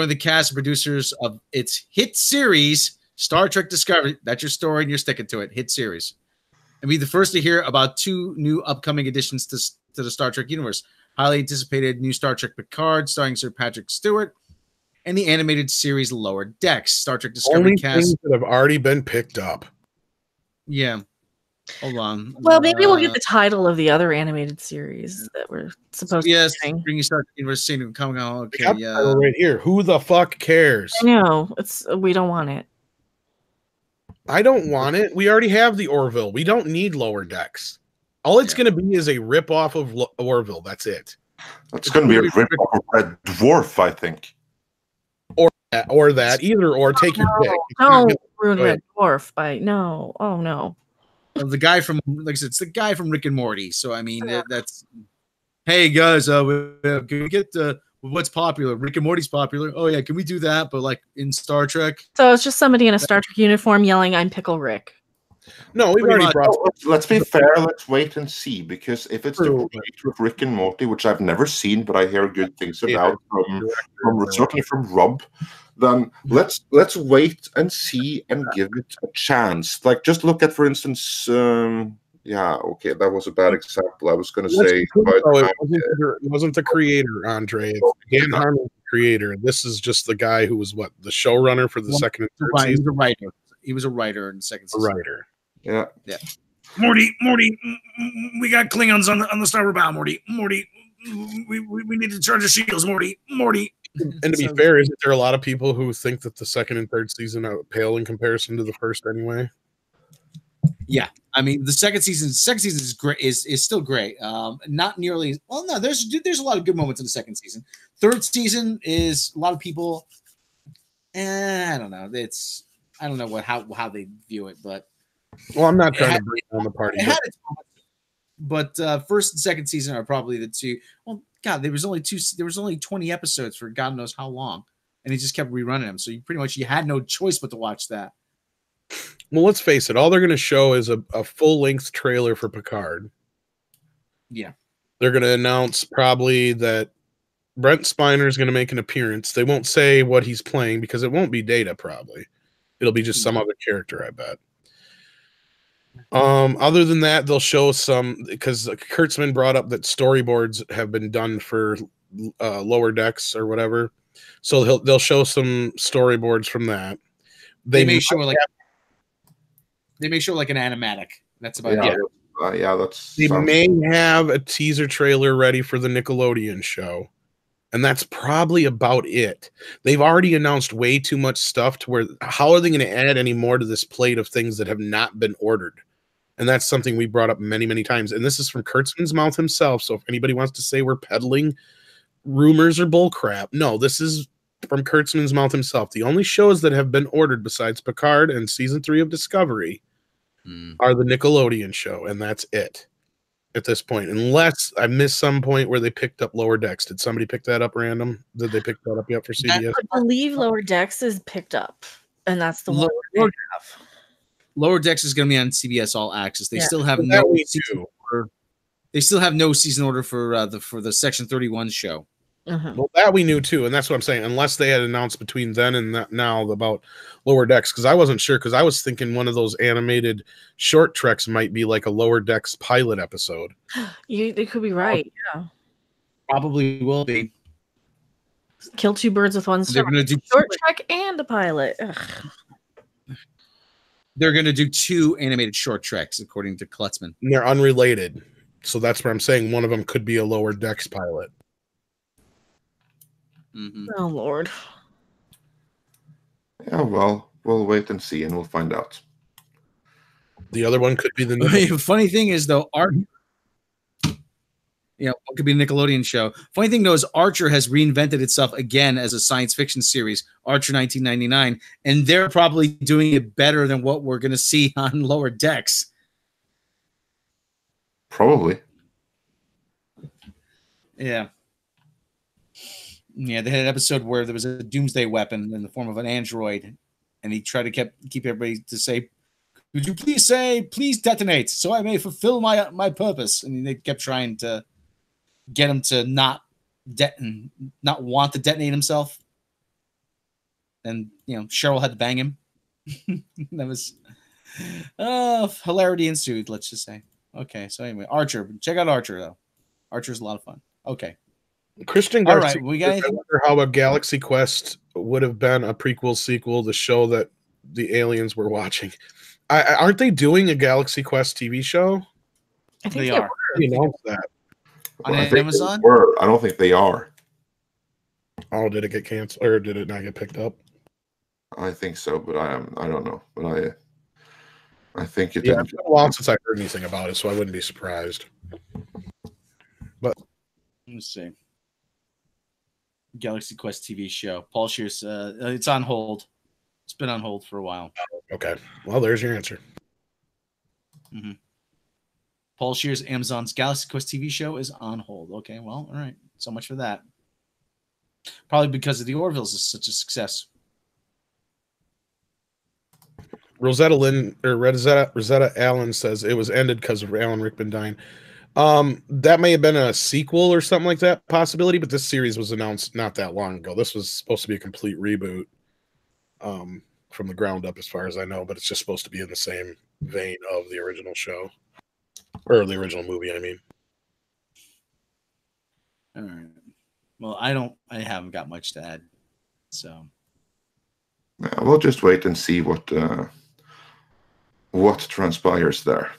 the cast and producers of its hit series, Star Trek Discovery. That's your story, and you're sticking to it. Hit series. And be the first to hear about 2 new upcoming additions to the Star Trek universe. Highly anticipated new Star Trek Picard, starring Sir Patrick Stewart, and the animated series Lower Decks. Star Trek Discovery Only cast things that have already been picked up. Yeah. Hold on. Well, maybe we'll get the title of the other animated series that we're supposed to be doing. Bringing Star Trek Universe San coming out. Okay, right here. Who the fuck cares? I know. We don't want it. I don't want it. We already have the Orville. We don't need Lower Decks. All it's going to be is a rip-off of Orville. That's it. It's going to be a rip-off of Red Dwarf, I think. Or that. Either or. Take your pick. Don't ruin Red Dwarf by... No. Oh, no. The guy from... Like I said, it's the guy from Rick and Morty. So, I mean, that's... Hey, guys, can we get... what's popular? Rick and Morty's popular. Oh, yeah, can we do that? But, like, in Star Trek? So it's just somebody in a Star Trek uniform yelling, "I'm Pickle Rick." No, we've already brought... Let's be fair. Let's wait and see. Because if it's the creator of Rick and Morty, which I've never seen, but I hear good things about certainly from Rob, then let's wait and see and give it a chance. Like, just look at, for instance... yeah, okay, that was a bad example. I was going to say... it wasn't the creator, Andre. It's Dan Harmon, the creator. This is just the guy who was, the showrunner for the second and third season? He was a writer. He was a writer in the second season. A writer. Yeah. Morty, we got Klingons on the starboard bow, Morty. We need to charge the shields, Morty. And to be fair, isn't there a lot of people who think that the second and third season pale in comparison to the first anyway? Yeah, I mean the second season is great. Is still great. Not nearly. Well, no, there's a lot of good moments in the second season. Third season is a lot of people. I don't know. I don't know how they view it, but I'm not trying to bring down the party. But first and second season are probably the two. Well, God, there was only 20 episodes for God knows how long, and he just kept rerunning them. So you had no choice but to watch that. Well, let's face it. All they're going to show is a full-length trailer for Picard. Yeah. They're going to announce probably that Brent Spiner is going to make an appearance. They won't say what he's playing because it won't be Data, probably. It'll be just some other character, I bet. Other than that, they'll show some... Because Kurtzman brought up that storyboards have been done for Lower Decks or whatever. So they'll show some storyboards from that. They may show like an animatic. That's about it. They may have a teaser trailer ready for the Nickelodeon show, and that's probably about it. They've already announced way too much stuff to where how are they going to add any more to this plate of things that have not been ordered? And that's something we brought up many, many times. And this is from Kurtzman's mouth himself. So if anybody wants to say we're peddling rumors or bullcrap, no, this is from Kurtzman's mouth himself. The only shows that have been ordered besides Picard and season 3 of Discovery are the Nickelodeon show, and that's it at this point. Unless I missed some point where they picked up Lower Decks. Did somebody pick that up random? Did they pick that up yet for CBS? I believe Lower Decks is picked up, and that's the one they have. Lower Decks is going to be on CBS All Access. They still have no season order for the Section 31 show. Well, that we knew too, and that's what I'm saying. Unless they had announced between then and now about Lower Decks, because I wasn't sure, because I was thinking one of those animated short treks might be like a Lower Decks pilot episode. They could be right. Yeah, probably will be. Kill two birds with one stone. They're going to do short trek and a pilot. Ugh. They're going to do 2 animated short treks, according to Klutzman. And they're unrelated, so that's where I'm saying one of them could be a Lower Decks pilot. Mm-hmm. Oh Lord. Yeah, well, we'll wait and see, and we'll find out. The other one could be the new. Funny thing is, though, what could be a Nickelodeon show. Funny thing, though, is Archer has reinvented itself again as a science fiction series, Archer 1999, and they're probably doing it better than what we're going to see on Lower Decks. Probably. Yeah. Yeah, they had an episode where there was a doomsday weapon in the form of an android, and he tried to keep everybody to say, "Could you please detonate, so I may fulfill my purpose?" And they kept trying to get him to not want to detonate himself. And Cheryl had to bang him. That was hilarity ensued, let's just say. Okay, so anyway, Archer. Check out Archer, though. Archer's a lot of fun. Okay. Christian All Garcia, right, we got I wonder how a Galaxy Quest would have been a prequel sequel to show that the aliens were watching. Aren't they doing a Galaxy Quest TV show? I think They are. They announced that. On I think Amazon? they were. I don't think they are. Oh, did it get canceled or did it not get picked up? I think so, but I don't know. But I think it Yeah, didn't. it's been a while since I heard anything about it, so I wouldn't be surprised. But Let's see. Galaxy Quest TV show. Paul Shears. It's on hold. It's been on hold for a while. okay, well, there's your answer. Mm-hmm. Paul Shears, Amazon's Galaxy Quest TV show is on hold. Okay, well, all right. So much for that. Probably because of the Orville's is such a success. Rosetta Allen says it was ended because of Alan Rickman dying. That may have been a sequel or something like that possibility, but this series was announced not that long ago. This was supposed to be a complete reboot from the ground up, as far as I know, but it's just supposed to be in the same vein of the original show or the original movie. I mean, All right. Well, I haven't got much to add. So We'll just wait and see what transpires there.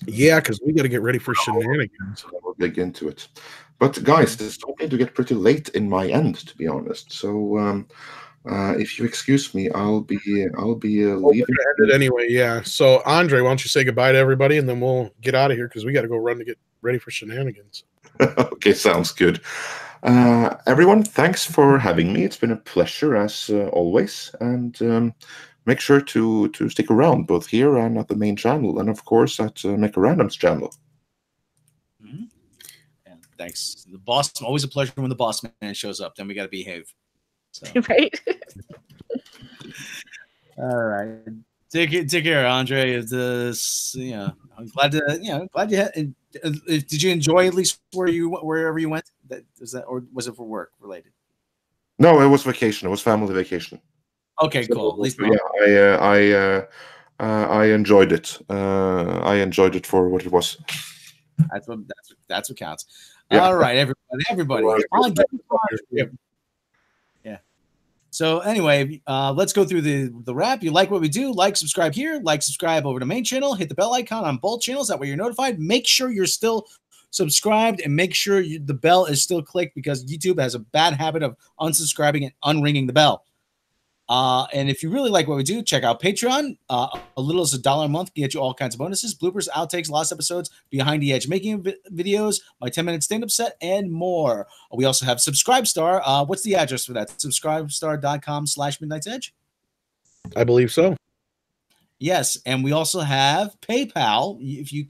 yeah, because we got to get ready for shenanigans. We'll dig into it. But guys, this is starting to get pretty late in my end, to be honest. So if you excuse me, I'll be leaving. End it anyway, yeah. So Andre, why don't you say goodbye to everybody, and then we'll get out of here because we got to go run to get ready for shenanigans. Okay, sounds good. Everyone, thanks for having me. It's been a pleasure as always, and make sure to stick around both here and at the main channel, and of course at Make a Random's channel. Mm-hmm. Yeah, thanks. The boss, always a pleasure when the boss man shows up. Then we got to behave. So. Right. All right. Take care, Andre. I'm glad you had. Did you enjoy at least wherever you went? Or was it for work related? No, it was vacation. It was family vacation. Okay, cool. At least I enjoyed it. I enjoyed it for what it was. That's what counts. Yeah. All right, everybody. Yeah. So anyway, let's go through the wrap. You like what we do? Like, subscribe here. Like, subscribe over to main channel. Hit the bell icon on both channels. That way you're notified. Make sure you're still subscribed and make sure the bell is still clicked because YouTube has a bad habit of unsubscribing and unringing the bell. And if you really like what we do, check out Patreon. A little as $1 a month can get you all kinds of bonuses, bloopers, outtakes, lost episodes, behind the edge making videos, my 10-minute stand-up set, and more. We also have Subscribestar. What's the address for that? Subscribestar.com/midnightsedge. I believe so. Yes, and we also have PayPal. If you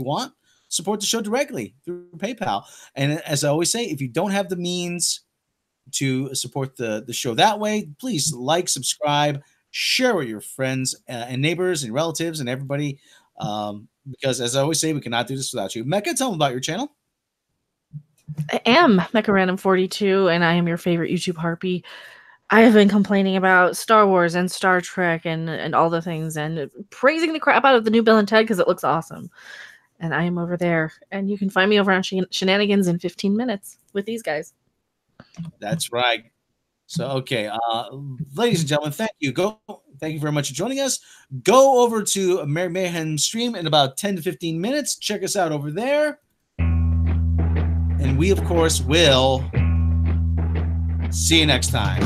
want, support the show directly through PayPal. And as I always say, if you don't have the means to support the show that way, please like, subscribe, share with your friends and neighbors and relatives and everybody, because as I always say, we cannot do this without you. Mecca, tell them about your channel. I am MeccaRandom42, and I am your favorite YouTube harpy. I have been complaining about Star Wars and Star Trek and all the things and praising the crap out of the new Bill and Ted because it looks awesome. And I am over there, and you can find me over on Shenanigans in 15 minutes with these guys. That's right. So, okay, ladies and gentlemen, thank you. Thank you very much for joining us. Go over to Mary Mayhem stream in about 10 to 15 minutes. Check us out over there. And And we, of course, will see you next time.